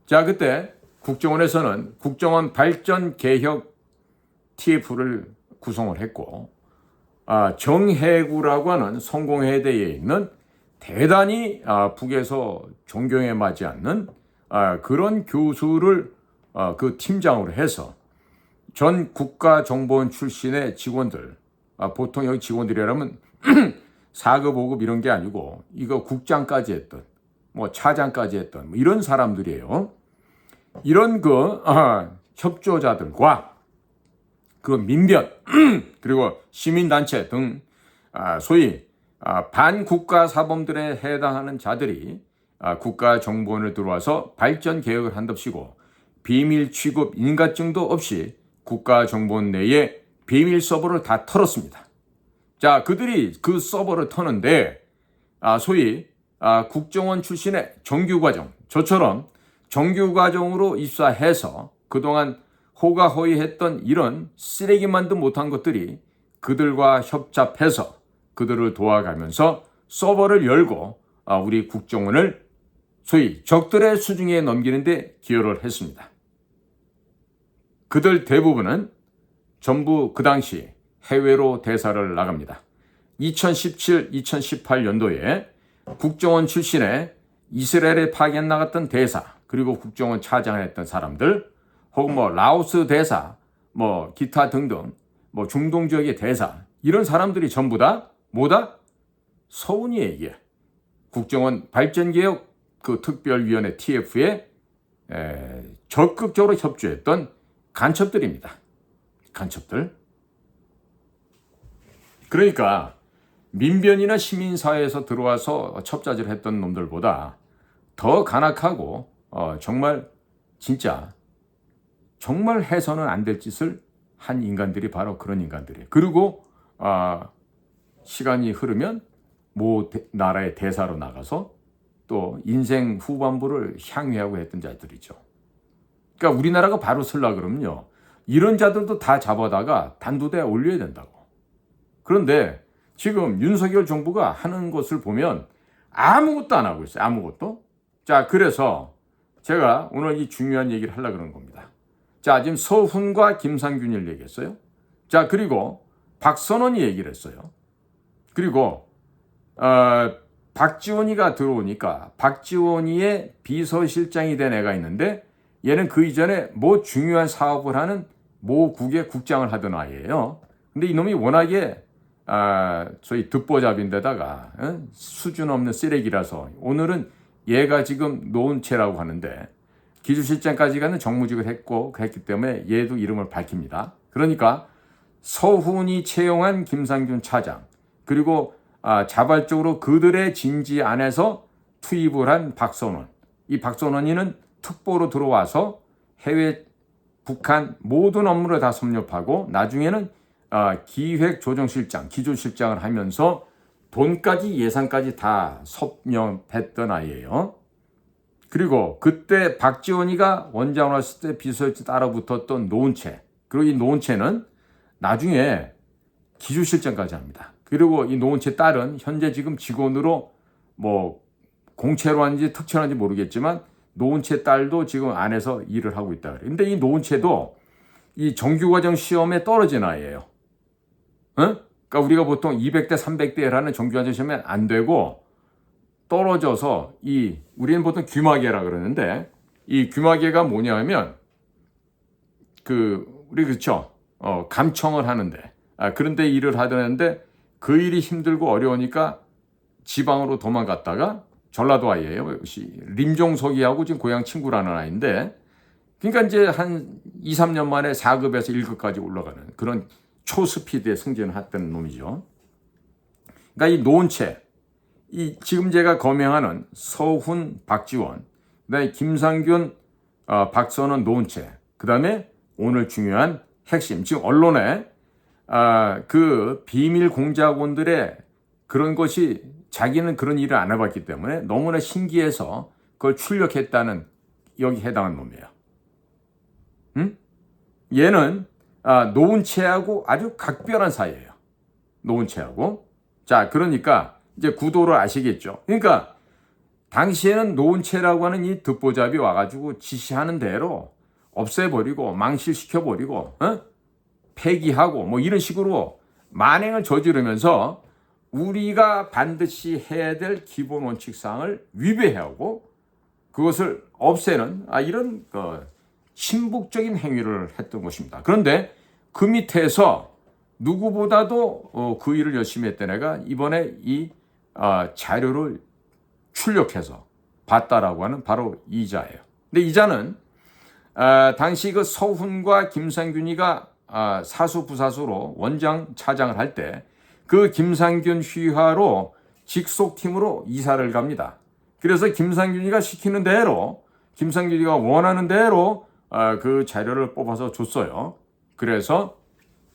자, 그때 국정원에서는 국정원 발전 개혁 TF를 구성을 했고 정해구라고 하는 성공회대에 있는 대단히 북에서 존경에 맞지 않는 그런 교수를 그 팀장으로 해서 전 국가정보원 출신의 직원들, 보통 여기 직원들이라면 4급, 5급 이런 게 아니고 이거 국장까지 했던, 뭐 차장까지 했던 뭐 이런 사람들이에요. 이런 협조자들과 그 민변 그리고 시민단체 등 소위 반국가 사범들에 해당하는 자들이 국가정보원을 들어와서 발전 개혁을 한답시고 비밀 취급 인가증도 없이 국가정보원 내에 비밀 서버를 다 털었습니다. 자, 그들이 그 서버를 터는데 소위 국정원 출신의 정규과정, 저처럼 정규과정으로 입사해서 그동안 호가호위했던 이런 쓰레기만도 못한 것들이 그들과 협잡해서 그들을 도와가면서 서버를 열고 우리 국정원을 소위 적들의 수중에 넘기는 데 기여를 했습니다. 그들 대부분은 전부 그 당시 해외로 대사를 나갑니다. 2017, 2018년도에 국정원 출신의 이스라엘에 파견 나갔던 대사, 그리고 국정원 차장을 했던 사람들, 혹은 뭐 라오스 대사, 뭐 기타 등등, 뭐 중동 지역의 대사, 이런 사람들이 전부 다 뭐다? 서훈이에게 국정원 발전개혁 그 특별위원회 TF에 적극적으로 협조했던 간첩들입니다. 간첩들. 그러니까 민변이나 시민사회에서 들어와서 첩자질 했던 놈들보다 더 간악하고 정말 진짜 정말 해서는 안 될 짓을 한 인간들이 바로 그런 인간들이에요. 그리고 시간이 흐르면 모 나라의 대사로 나가서 또 인생 후반부를 향유하고 했던 자들이죠. 그러니까 우리나라가 바로 설라 그러면요, 이런 자들도 다 잡아다가 단두대에 올려야 된다고. 그런데 지금 윤석열 정부가 하는 것을 보면 아무것도 안 하고 있어요. 아무것도. 자, 그래서 제가 오늘 이 중요한 얘기를 하려고 그러는 겁니다. 자, 지금 서훈과 김상균을 얘기했어요. 자, 그리고 박선원이 얘기를 했어요. 그리고 박지원이가 들어오니까 박지원이의 비서실장이 된 애가 있는데 얘는 그 이전에 뭐 중요한 사업을 하는 모 국의 국장을 하던 아이예요. 근데 이놈이 워낙에 저희 듣보잡인데다가 수준 없는 쓰레기라서 오늘은 얘가 지금 노은채라고 하는데 기주실장까지 가는 정무직을 했기 때문에 얘도 이름을 밝힙니다. 그러니까 서훈이 채용한 김상균 차장, 그리고 자발적으로 그들의 진지 안에서 투입을 한 박선원. 이 박선원이는 특보로 들어와서 해외 북한 모든 업무를 다 섭렵하고 나중에는 기획조정실장, 기조실장을 하면서 돈까지 예산까지 다 섭렵했던 아이예요. 그리고 그때 박지원이가 원장으로 왔을 때 비서실장 따라 붙었던 노은채, 그리고 이 노은채는 나중에 기조실장까지 합니다. 그리고 이 노은채 딸은 현재 지금 직원으로 뭐 공채로 하는지 특채로 하는지 모르겠지만 노은채 딸도 지금 안에서 일을 하고 있다 그래요. 근데 이 노은채도 이 정규과정 시험에 떨어진 아이예요. 그러니까 우리가 보통 200대, 300대라는 정규과정 시험에 안 되고 떨어져서 우리는 보통 귀마개라 그러는데 이 귀마개가 뭐냐면 우리 그렇죠. 감청을 하는데 그런데 일을 하려는데 그 일이 힘들고 어려우니까 지방으로 도망갔다가 전라도 아이예요. 림종석이하고 지금 고향 친구라는 아이인데 그러니까 이제 한 2, 3년 만에 4급에서 1급까지 올라가는 그런 초스피드의 승진을 했던 놈이죠. 그러니까 이 노은채, 지금 제가 거명하는 서훈, 박지원, 그다음에 김상균, 박선원, 노은채, 그다음에 오늘 중요한 핵심, 지금 언론에 그 비밀 공작원들의 그런 것이 자기는 그런 일을 안 해봤기 때문에 너무나 신기해서 그걸 출력했다는 여기 해당한 놈이에요. 얘는 노은채하고 아주 각별한 사이예요. 노은채하고. 자, 그러니까 이제 구도를 아시겠죠. 그러니까 당시에는 노은채라고 하는 이 듣보잡이 와가지고 지시하는 대로 없애버리고 망실시켜버리고 폐기하고 뭐 이런 식으로 만행을 저지르면서 우리가 반드시 해야 될 기본 원칙사항을 위배하고 그것을 없애는 이런 친북적인 행위를 했던 것입니다. 그런데 그 밑에서 누구보다도 그 일을 열심히 했던 애가 이번에 이 자료를 출력해서 봤다라고 하는 바로 이자예요. 근데 이자는 당시 그 서훈과 김상균이가 사수부사수로 원장 차장을 할 때 그 김상균 휘하로 직속팀으로 이사를 갑니다. 그래서 김상균이가 시키는 대로 김상균이가 원하는 대로 그 자료를 뽑아서 줬어요. 그래서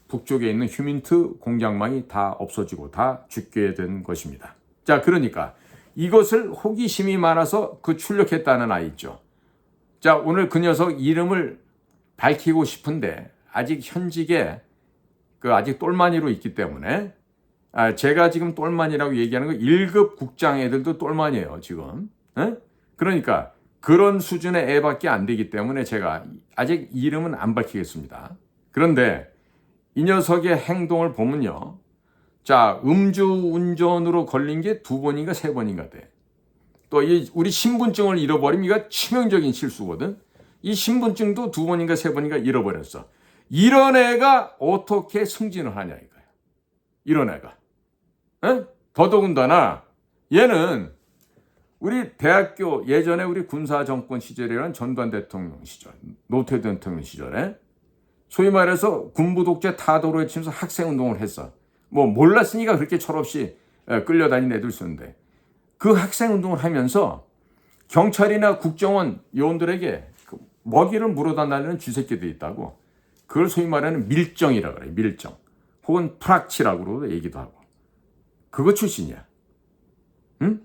북쪽에 있는 휴민트 공장망이 다 없어지고 다 죽게 된 것입니다. 자, 그러니까 이것을 호기심이 많아서 그 출력했다는 아이 있죠. 자, 오늘 그 녀석 이름을 밝히고 싶은데 아직 현직에 아직 똘마니로 있기 때문에 제가 지금 똘마니라고 얘기하는 거 1급 국장 애들도 똘마니에요, 지금. 에? 그러니까 그런 수준의 애밖에 안 되기 때문에 제가 아직 이름은 안 밝히겠습니다. 그런데 이 녀석의 행동을 보면요. 자, 음주운전으로 걸린 게 2번인가 3번인가 돼. 또 우리 신분증을 잃어버리면 이거 치명적인 실수거든. 이 신분증도 2번인가 3번인가 잃어버렸어. 이런 애가 어떻게 승진을 하냐 이거야. 이런 애가. 에? 더더군다나 얘는 우리 대학교 예전에 우리 군사정권 시절이라는 전두환 대통령 시절, 노태우 대통령 시절에 소위 말해서 군부 독재 타도로 외치면서 학생운동을 했어. 뭐 몰랐으니까 그렇게 철없이 끌려다니는 애들 있었는데 그 학생운동을 하면서 경찰이나 국정원 요원들에게 먹이를 물어다 날리는 쥐새끼들이 있다고. 그걸 소위 말하는 밀정이라고 그래. 밀정. 혹은 프락치라고 얘기도 하고. 그거 출신이야. 응?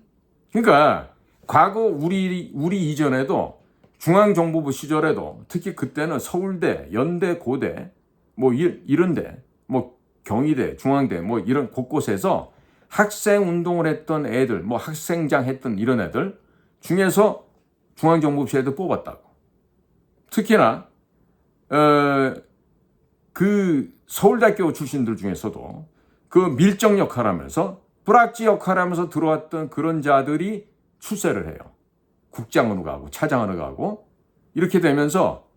그러니까 과거 우리 이전에도 중앙정보부 시절에도 특히 그때는 서울대, 연대, 고대 뭐 이런데 뭐 경희대, 중앙대 뭐 이런 곳곳에서 학생 운동을 했던 애들, 뭐 학생장 했던 이런 애들 중에서 중앙정보부에도 뽑았다고. 특히나 그 서울대학교 출신들 중에서도 그 밀정 역할을 하면서 브락지 역할을 하면서 들어왔던 그런 자들이 출세를 해요. 국장으로 가고 차장으로 가고 이렇게 되면서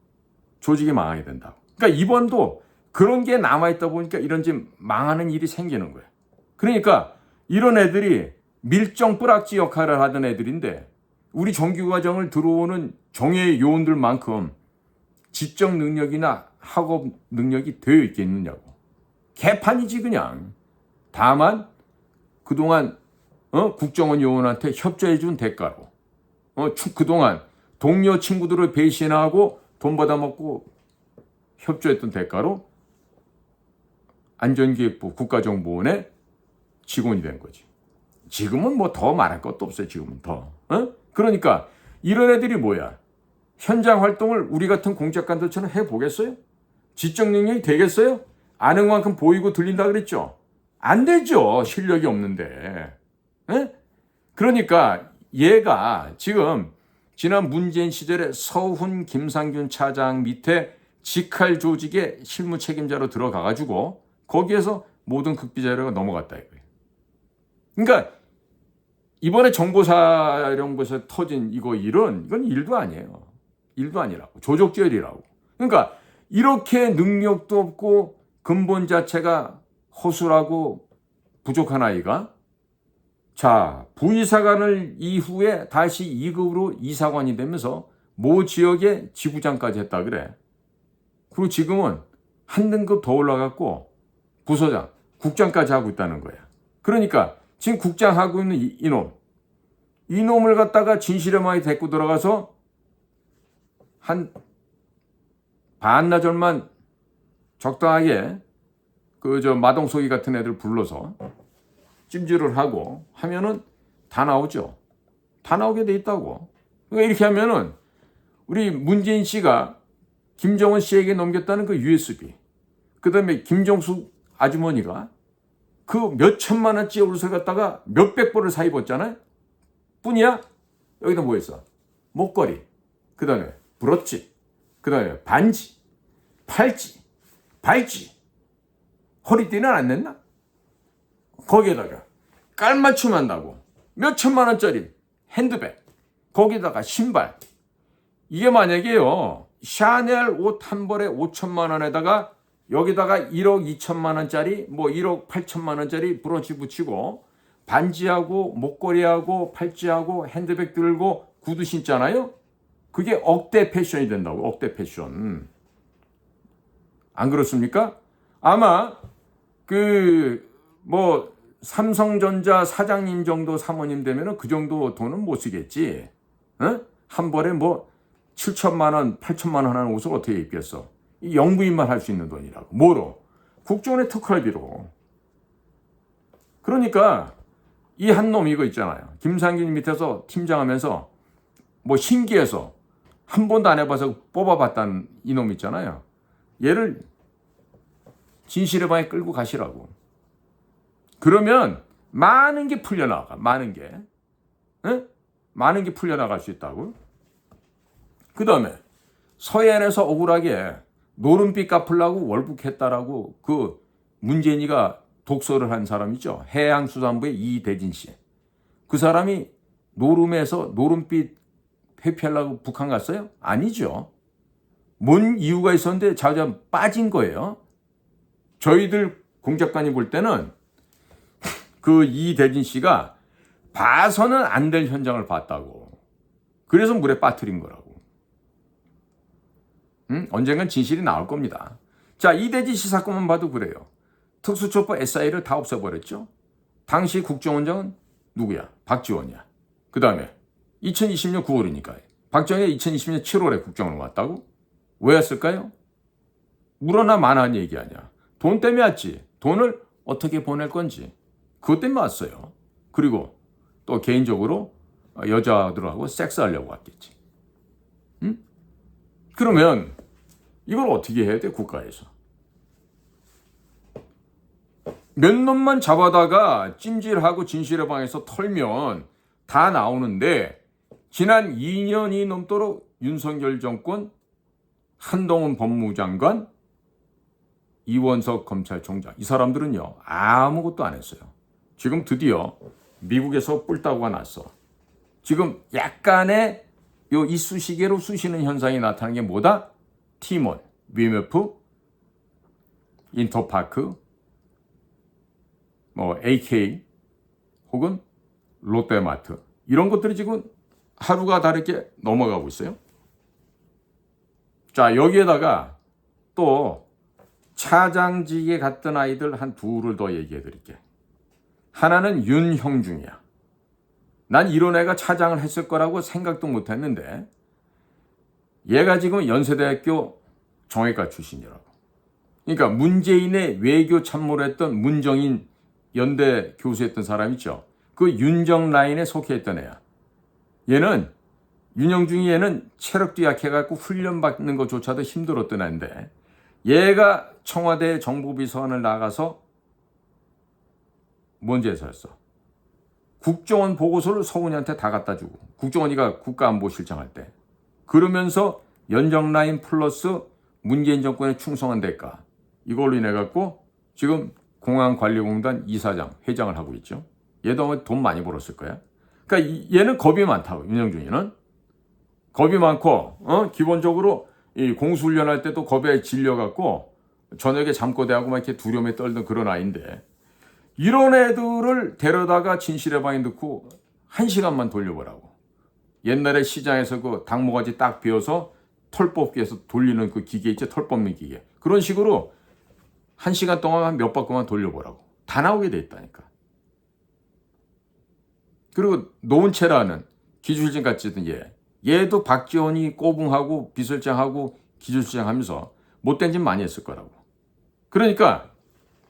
조직이 망하게 된다고. 그러니까 이번도 그런 게 남아있다 보니까 이런 지 망하는 일이 생기는 거예요. 그러니까 이런 애들이 밀정 뿌락지 역할을 하던 애들인데 우리 정규과정을 들어오는 정예 요원들만큼 지적 능력이나 학업 능력이 되어 있겠느냐고. 개판이지 그냥. 다만 그동안 국정원 요원한테 협조해준 대가로 그동안 동료 친구들을 배신하고 돈 받아먹고 협조했던 대가로 안전기획부 국가정보원의 직원이 된 거지. 지금은 뭐 더 말할 것도 없어요. 지금은 더. 그러니까 이런 애들이 뭐야? 현장 활동을 우리 같은 공작관들처럼 해보겠어요? 지적 능력이 되겠어요? 아는 만큼 보이고 들린다 그랬죠? 안 되죠. 실력이 없는데. 그러니까 얘가 지금 지난 문재인 시절에 서훈, 김상균 차장 밑에 직할 조직의 실무 책임자로 들어가가지고 거기에서 모든 극비 자료가 넘어갔다 이거예요. 그러니까 이번에 정보사령부에서 터진 이건 일도 아니에요. 일도 아니라고. 조족죄리라고. 그러니까 이렇게 능력도 없고 근본 자체가 허술하고 부족한 아이가 자, 부이사관을 이후에 다시 2급으로 이사관이 되면서 모 지역의 지부장까지 했다 그래. 그리고 지금은 한 등급 더 올라갔고 부서장, 국장까지 하고 있다는 거야. 그러니까 지금 국장하고 있는 이놈을 갖다가 진실의 마에 데리고 들어가서 한 반나절만 적당하게 마동석이 같은 애들 불러서 찜질을 하고 하면은 다 나오죠. 다 나오게 돼 있다고. 그러니까 이렇게 하면은 우리 문재인 씨가 김정은 씨에게 넘겼다는 그 USB, 그 다음에 김정숙 아주머니가 그 몇 천만 원짜리 옷을 갖다가 몇백 벌을 사 입었잖아요. 뿐이야? 여기다 뭐 있어? 목걸이, 그 다음에 브로치, 그 다음에 반지, 팔찌, 발찌, 허리띠는 안 냈나? 거기에다가 깔맞춤 한다고 몇 천만 원짜리 핸드백, 거기다가 신발. 이게 만약에요 샤넬 옷 한 벌에 5천만 원에다가 여기다가 1억 2천만 원짜리, 뭐 1억 8천만 원짜리 브로치 붙이고 반지하고 목걸이하고 팔찌하고 핸드백 들고 구두 신잖아요. 그게 억대 패션이 된다고. 억대 패션. 안 그렇습니까? 아마 뭐 삼성전자 사장님 정도 사모님 되면은 그 정도 돈은 못 쓰겠지. 어? 한 벌에 뭐 7천만 원, 8천만 원 하는 옷을 어떻게 입겠어? 이 영부인만 할 수 있는 돈이라고. 뭐로? 국정원의 특활비로. 그러니까 이 한 놈 이거 있잖아요. 김상균 밑에서 팀장하면서 뭐 신기해서 한 번도 안 해봐서 뽑아봤다는 이놈 있잖아요. 얘를 진실의 방에 끌고 가시라고. 그러면 많은 게 풀려나가. 많은 게. 에? 많은 게 풀려나갈 수 있다고. 그 다음에 서해안에서 억울하게 노름빛 갚으려고 월북했다라고 그 문재인이가 독서를 한 사람 있죠. 해양수산부의 이대진 씨. 그 사람이 노름에서 노름빛 회피하려고 북한 갔어요? 아니죠. 뭔 이유가 있었는데 자주 빠진 거예요. 저희들 공작관이 볼 때는 그 이대진 씨가 봐서는 안 될 현장을 봤다고. 그래서 물에 빠뜨린 거라고. 언젠간 진실이 나올 겁니다. 자, 이대진 씨 사건만 봐도 그래요. 특수초법 SI를 다 없애버렸죠. 당시 국정원장은 누구야? 박지원이야. 그 다음에 2020년 9월이니까 박정희가 2020년 7월에 국정원을 왔다고? 왜 왔을까요? 물어나 마나한 얘기 아니야. 돈 때문에 왔지. 돈을 어떻게 보낼 건지. 그것 때문에 왔어요. 그리고 또 개인적으로 여자들하고 섹스하려고 왔겠지. 응? 그러면 이걸 어떻게 해야 돼? 국가에서. 몇 놈만 잡아다가 찜질하고 진실의 방에서 털면 다 나오는데 지난 2년이 넘도록 윤석열 정권, 한동훈 법무장관, 이원석 검찰총장 이 사람들은요 아무것도 안 했어요. 지금 드디어 미국에서 뿔따구가 났어. 지금 약간의 요 이쑤시개로 쑤시는 현상이 나타나는 게 뭐다? 티몬, 위메프, 인터파크, 뭐 AK 혹은 롯데마트 이런 것들이 지금 하루가 다르게 넘어가고 있어요. 자, 여기에다가 또 차장직에 갔던 아이들 한 둘을 더 얘기해 드릴게. 하나는 윤형중이야. 난 이런 애가 차장을 했을 거라고 생각도 못 했는데 얘가 지금 연세대학교 정외과 출신이라고. 그러니까 문재인의 외교 참모를 했던 문정인 연대 교수였던 사람 있죠. 그 윤정 라인에 속해 있던 애야. 얘는 윤형중이 얘는 체력도 약해갖고 훈련받는 것조차도 힘들었던 애인데 얘가 청와대 정보비서관을 나가서 뭔 제사였어? 국정원 보고서를 서훈이한테 다 갖다 주고 국정원이가 국가안보실장 할 때 그러면서 연정라인 플러스 문재인 정권에 충성한 대가 이걸로 인해 갖고 지금 공항관리공단 이사장, 회장을 하고 있죠. 얘도 돈 많이 벌었을 거야. 그러니까 얘는 겁이 많다고. 윤영준이는 겁이 많고 기본적으로 이 공수훈련할 때도 겁에 질려갖고 저녁에 잠꼬대하고 막 이렇게 두려움에 떨던 그런 아이인데 이런 애들을 데려다가 진실의 방에 넣고 1시간만 돌려보라고. 옛날에 시장에서 그 닭모가지 딱 베어서 털 뽑기에서 돌리는 그 기계 있지, 털 뽑는 기계. 그런 식으로 1시간 동안 한 몇 바퀴만 돌려보라고. 다 나오게 돼 있다니까. 그리고 노은채라는 기술실장 같이 든 얘도 박지원이 꼬붕하고 비서실장하고 기술실장 하면서 못된 짓 많이 했을 거라고. 그러니까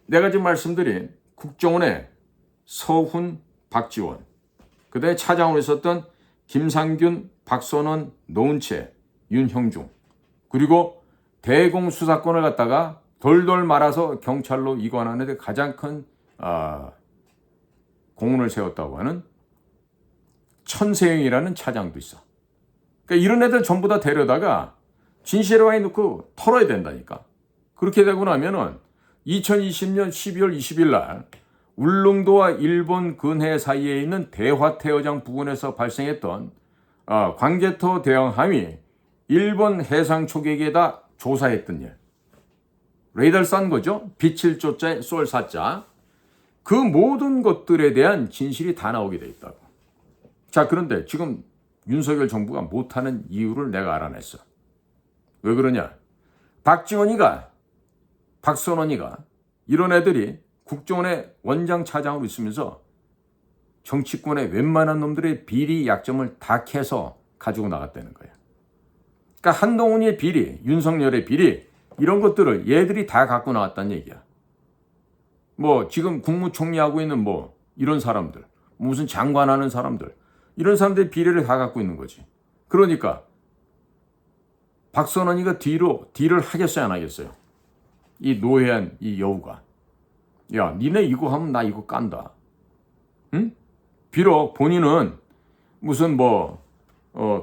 내가 지금 말씀드린 국정원의 서훈, 박지원, 그다음에 차장으로 있었던 김상균, 박선원, 노은채, 윤형중, 그리고 대공수사권을 갖다가 돌돌 말아서 경찰로 이관하는 데 가장 큰 공헌을 세웠다고 하는 천세영이라는 차장도 있어. 그러니까 이런 애들 전부 다 데려다가 진실의 방에 넣고 털어야 된다니까. 그렇게 되고 나면은 2020년 12월 20일 날 울릉도와 일본 근해 사이에 있는 대화태어장 부근에서 발생했던 광개토 대형 함이 일본 해상 초계기에다 조사했던 일. 레이더를 싼 거죠. 빛을 조자에 쏠 사자. 그 모든 것들에 대한 진실이 다 나오게 돼 있다고. 자, 그런데 지금 윤석열 정부가 못하는 이유를 내가 알아냈어. 왜 그러냐? 박지원이가, 박선원이가 이런 애들이 국정원의 원장 차장으로 있으면서 정치권의 웬만한 놈들의 비리 약점을 다 캐서 가지고 나갔다는 거야. 그러니까 한동훈의 비리, 윤석열의 비리 이런 것들을 얘들이 다 갖고 나왔다는 얘기야. 뭐 지금 국무총리하고 있는 뭐 이런 사람들, 무슨 장관하는 사람들 이런 사람들의 비리를 다 갖고 있는 거지. 그러니까 박선원이가 딜을 하겠어요 안 하겠어요? 이 노회한 이 여우가 야 니네 이거 하면 나 이거 깐다. 응? 비록 본인은 무슨 뭐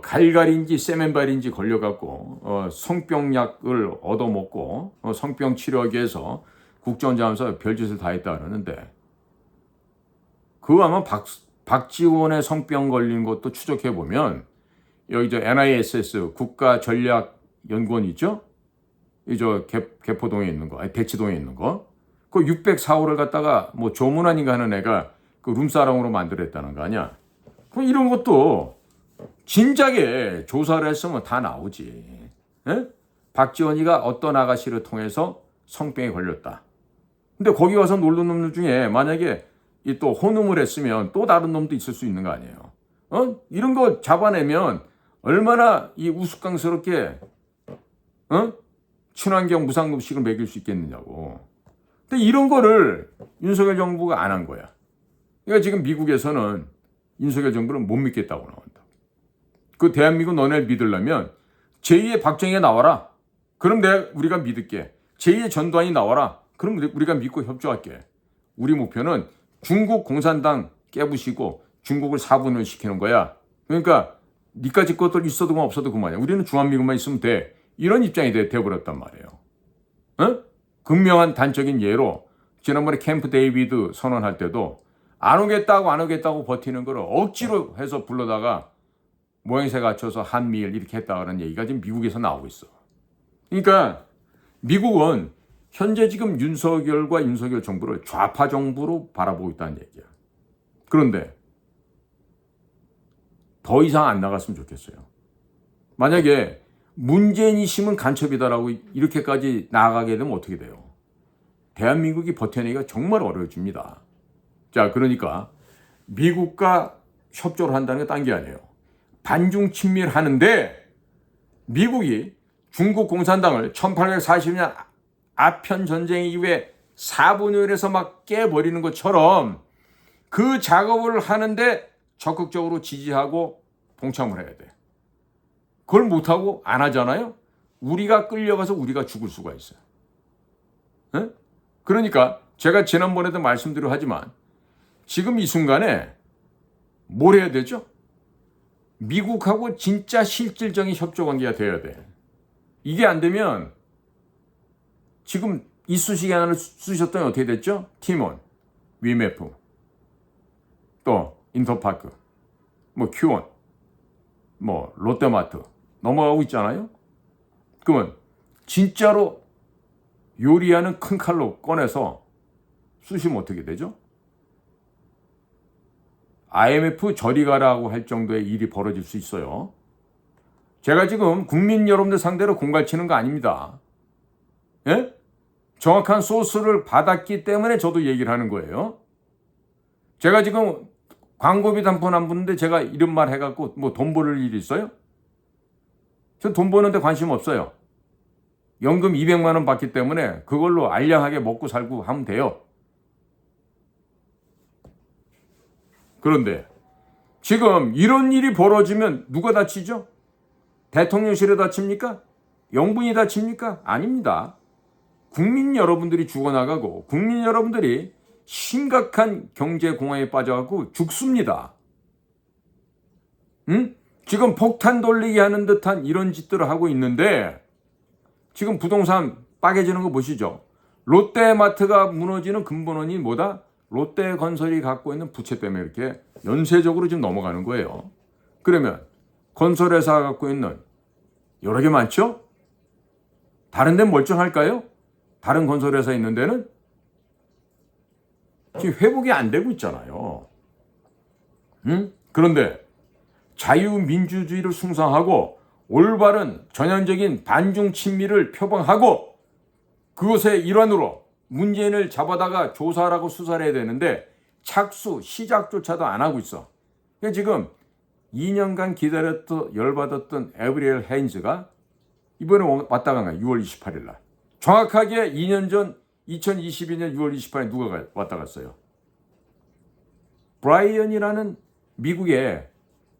갈갈인지 세멘발인지 걸려갖고 성병약을 얻어먹고 성병 치료하기 위해서 국정원장하면서 별짓을 다 했다 그러는데 그거 아마 박지원의 성병 걸린 것도 추적해보면 여기 저 NISS 국가전략연구원 있죠? 이저 개포동에 있는 거, 아니 대치동에 있는 거. 그 604호를 갖다가 뭐 조문환인가 하는 애가 그 룸사롱으로 만들었다는 거 아니야? 그럼 이런 것도 진작에 조사를 했으면 다 나오지. 에? 박지원이가 어떤 아가씨를 통해서 성병에 걸렸다. 근데 거기 와서 놀던 놈들 중에 만약에 이 또 혼음을 했으면 또 다른 놈도 있을 수 있는 거 아니에요. 이런 거 잡아내면 얼마나 이 우스꽝스럽게 친환경 무상급식을 먹일 수 있겠느냐고. 근데 이런 거를 윤석열 정부가 안 한 거야. 그러니까 지금 미국에서는 윤석열 정부는 못 믿겠다고 나온다. 그 대한민국 너네를 믿으려면 제2의 박정희가 나와라. 그럼 우리가 믿을게. 제2의 전두환이 나와라. 그럼 우리가 믿고 협조할게. 우리 목표는 중국 공산당 깨부시고 중국을 4분을 시키는 거야. 그러니까 니까지 것들 있어도 없어도 그만이야. 우리는 중화미국만 있으면 돼. 이런 입장이 돼버렸단 말이에요. 극명한 단적인 예로 지난번에 캠프 데이비드 선언할 때도 안 오겠다고 버티는 거를 억지로 해서 불러다가 모양새 갖춰서 한미일 이렇게 했다는 얘기가 지금 미국에서 나오고 있어. 그러니까 미국은 현재 지금 윤석열과 윤석열 정부를 좌파 정부로 바라보고 있다는 얘기야. 그런데 더 이상 안 나갔으면 좋겠어요. 만약에 문재인이 심은 간첩이다라고 이렇게까지 나아가게 되면 어떻게 돼요? 대한민국이 버텨내기가 정말 어려워집니다. 자, 그러니까 미국과 협조를 한다는 게 딴 게 아니에요. 반중 친밀하는데 미국이 중국 공산당을 1840년 아편 전쟁 이후에 4분의 1에서 막 깨버리는 것처럼 그 작업을 하는데 적극적으로 지지하고 동참을 해야 돼. 그걸 못하고 안 하잖아요. 우리가 끌려가서 우리가 죽을 수가 있어요. 네? 그러니까 제가 지난번에도 말씀드려 하지만 지금 이 순간에 뭘 해야 되죠? 미국하고 진짜 실질적인 협조관계가 돼야 돼. 이게 안 되면 지금 이쑤시개 하나를 쓰셨더니 어떻게 됐죠? 티몬, 위메프, 또 인터파크, 뭐 큐원, 뭐 롯데마트 넘어가고 있잖아요. 그러면 진짜로 요리하는 큰 칼로 꺼내서 쑤시면 어떻게 되죠? IMF 저리 가라고 할 정도의 일이 벌어질 수 있어요. 제가 지금 국민 여러분들 상대로 공갈치는 거 아닙니다. 예? 정확한 소스를 받았기 때문에 저도 얘기를 하는 거예요. 제가 지금 광고비 단폰 안 붙는데 제가 이런 말 해갖고 뭐 돈 벌을 일이 있어요? 전 돈 버는데 관심 없어요. 연금 200만 원 받기 때문에 그걸로 알량하게 먹고 살고 하면 돼요. 그런데 지금 이런 일이 벌어지면 누가 다치죠? 대통령실에 다칩니까? 영분이 다칩니까? 아닙니다. 국민 여러분들이 죽어나가고 국민 여러분들이 심각한 경제 공황에 빠져갖고 죽습니다. 응? 지금 폭탄 돌리기 하는 듯한 이런 짓들을 하고 있는데 지금 부동산 빠개지는 거 보시죠. 롯데마트가 무너지는 근본 원인이 뭐다? 롯데건설이 갖고 있는 부채 때문에 이렇게 연쇄적으로 지금 넘어가는 거예요. 그러면 건설회사가 갖고 있는 여러 개 많죠? 다른 데는 멀쩡할까요? 다른 건설회사 있는 데는 지금 회복이 안 되고 있잖아요. 응? 그런데 자유민주주의를 숭상하고 올바른 전형적인 반중 친미를 표방하고 그것의 일환으로 문재인을 잡아다가 조사하라고 수사를 해야 되는데 착수 시작조차도 안 하고 있어. 그러니까 지금 2년간 기다렸던 열받았던 에브리엘 헤인즈가 이번에 왔다 간 거야. 6월 28일 날. 정확하게 2년 전 2022년 6월 28일 누가 왔다 갔어요? 브라이언이라는 미국의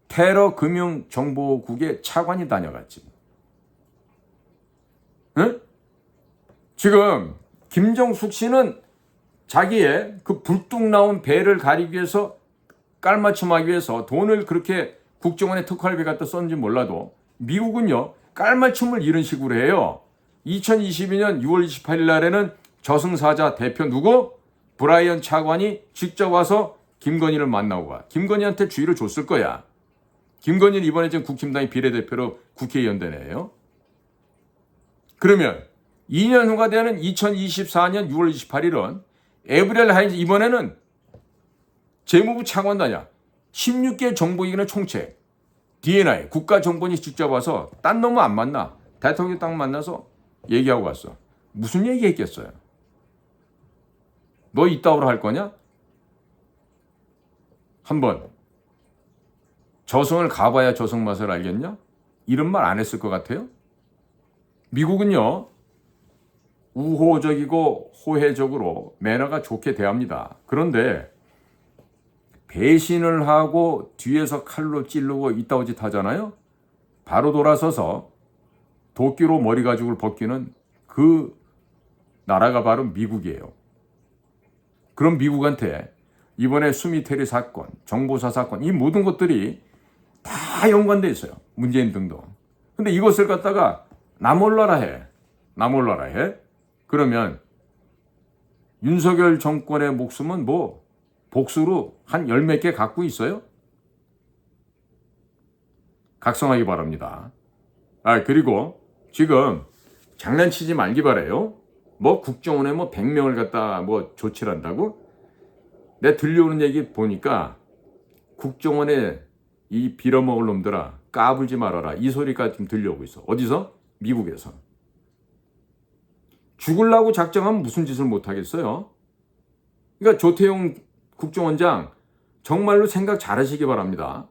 테러 금융정보국의 차관이 다녀갔지. 응? 지금 김정숙 씨는 자기의 그 불뚝 나온 배를 가리기 위해서 깔맞춤하기 위해서 돈을 그렇게 국정원에 특활비 갖다 썼는지 몰라도 미국은요 깔맞춤을 이런 식으로 해요. 2022년 6월 28일 날에는 저승사자 대표 누구? 브라이언 차관이 직접 와서 김건희를 만나고 가. 김건희한테 주의를 줬을 거야. 김건희는 이번에 지금 국힘당의 비례대표로 국회의원 되네요. 그러면 2년 후가 되는 2024년 6월 28일은 에브리엘 하인즈 이번에는 재무부 차관단이야. 16개 정보기관의 총책, D&I, 국가정보원이 직접 와서 딴 놈은 안 만나. 대통령 딱 만나서 얘기하고 갔어. 무슨 얘기했겠어요? 너 이따오로 할 거냐? 한번 저승을 가봐야 저승 맛을 알겠냐? 이런 말 안 했을 것 같아요? 미국은요 우호적이고 호혜적으로 매너가 좋게 대합니다. 그런데 배신을 하고 뒤에서 칼로 찌르고 이따오 짓 하잖아요. 바로 돌아서서 도끼로 머리 가죽을 벗기는 그 나라가 바로 미국이에요. 그럼 미국한테 이번에 수미테리 사건, 정보사 사건 이 모든 것들이 다 연관돼 있어요. 문재인 등등. 근데 이것을 갖다가 나 몰라라 해. 나 몰라라 해. 그러면 윤석열 정권의 목숨은 뭐 복수로 한 열 몇 개 갖고 있어요? 각성하기 바랍니다. 그리고 지금 장난치지 말기 바래요. 뭐 국정원에 뭐 100명을 갖다 뭐 조치를 한다고? 내가 들려오는 얘기 보니까 국정원에 이 빌어먹을 놈들아 까불지 말아라 이 소리가 지금 들려오고 있어. 어디서? 미국에서. 죽으려고 작정하면 무슨 짓을 못하겠어요? 그러니까 조태용 국정원장 정말로 생각 잘하시기 바랍니다.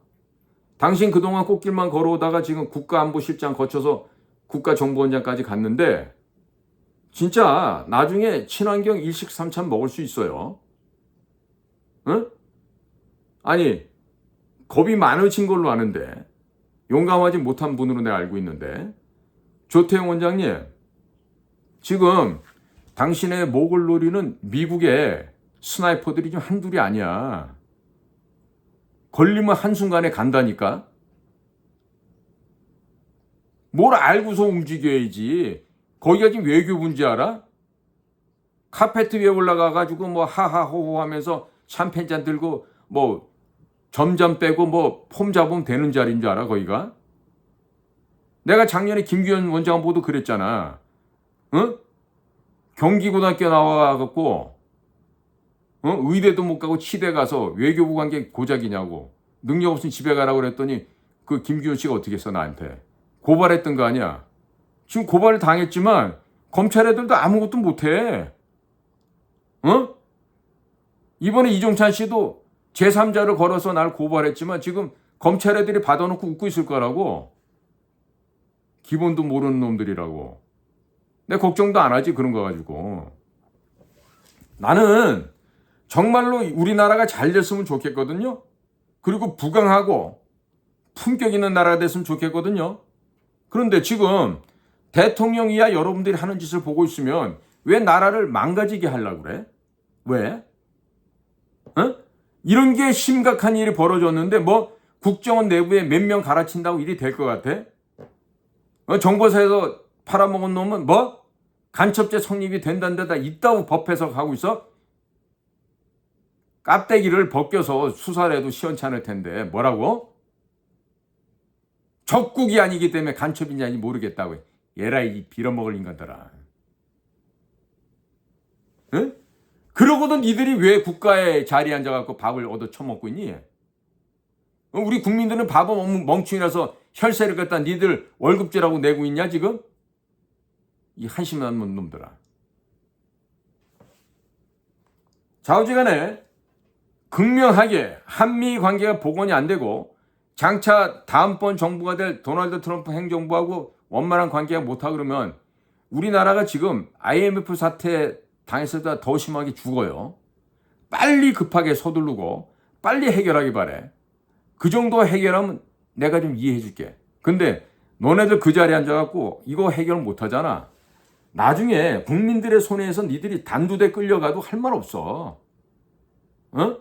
당신 그동안 꽃길만 걸어오다가 지금 국가안보실장 거쳐서 국가정보원장까지 갔는데 진짜 나중에 친환경 일식삼찬 먹을 수 있어요. 응? 아니 겁이 많으신 걸로 아는데 용감하지 못한 분으로 내가 알고 있는데 조태용 원장님 지금 당신의 목을 노리는 미국의 스나이퍼들이 좀 한둘이 아니야. 걸리면 한순간에 간다니까. 뭘 알고서 움직여야지. 거기가 지금 외교부인지 알아? 카페트 위에 올라가가지고 뭐 하하호호 하면서 샴페인잔 들고 뭐 점점 빼고 뭐 폼 잡으면 되는 자리인 줄 알아 거기가? 내가 작년에 김규현 원장 보도 그랬잖아. 응? 경기고등학교 나와갖고 의대도 못 가고 치대 가서 외교부 관계 고작이냐고. 능력 없으면 집에 가라고 그랬더니 그 김규현 씨가 어떻게 했어 나한테. 고발했던 거 아니야. 지금 고발을 당했지만 검찰 애들도 아무것도 못해. 이번에 이종찬 씨도 제3자를 걸어서 날 고발했지만 지금 검찰 애들이 받아놓고 웃고 있을 거라고. 기본도 모르는 놈들이라고. 내 걱정도 안 하지 그런 거 가지고. 나는 정말로 우리나라가 잘 됐으면 좋겠거든요. 그리고 부강하고 품격 있는 나라가 됐으면 좋겠거든요. 그런데 지금 대통령 이하 여러분들이 하는 짓을 보고 있으면 왜 나라를 망가지게 하려고 그래? 왜? 이런 게 심각한 일이 벌어졌는데 뭐 국정원 내부에 몇 명 갈아친다고 일이 될 것 같아? 정보사에서 팔아먹은 놈은 뭐? 간첩죄 성립이 된다는 데다 있다고 법 해석하고 있어? 깝대기를 벗겨서 수사를 해도 시원찮을 텐데 뭐라고? 적국이 아니기 때문에 간첩인지 아닌지 모르겠다고. 얘라 이 빌어먹을 인간들아. 응? 그러고도 니들이 왜 국가에 자리에 앉아갖고 밥을 얻어 처먹고 있니? 우리 국민들은 바보 멍충이라서 혈세를 갖다 니들 월급제라고 내고 있냐 지금? 이 한심한 놈들아. 좌우지간에 극명하게 한미 관계가 복원이 안 되고 장차 다음번 정부가 될 도널드 트럼프 행정부하고 원만한 관계가 못하고 그러면 우리나라가 지금 IMF 사태 당했을 더 심하게 죽어요. 빨리 급하게 서두르고 빨리 해결하기 바래. 그 정도 해결하면 내가 좀 이해해 줄게. 근데 너네들 그 자리에 앉아갖고 이거 해결 못하잖아. 나중에 국민들의 손에서 니들이 단두대 끌려가도 할 말 없어. 어?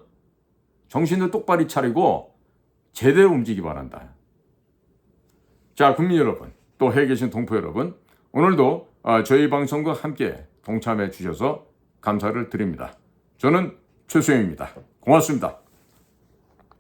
정신을 똑바로 차리고 제대로 움직이기 바란다. 자, 국민 여러분, 또 해외 계신 동포 여러분, 오늘도 저희 방송과 함께 동참해 주셔서 감사를 드립니다. 저는 최수영입니다. 고맙습니다.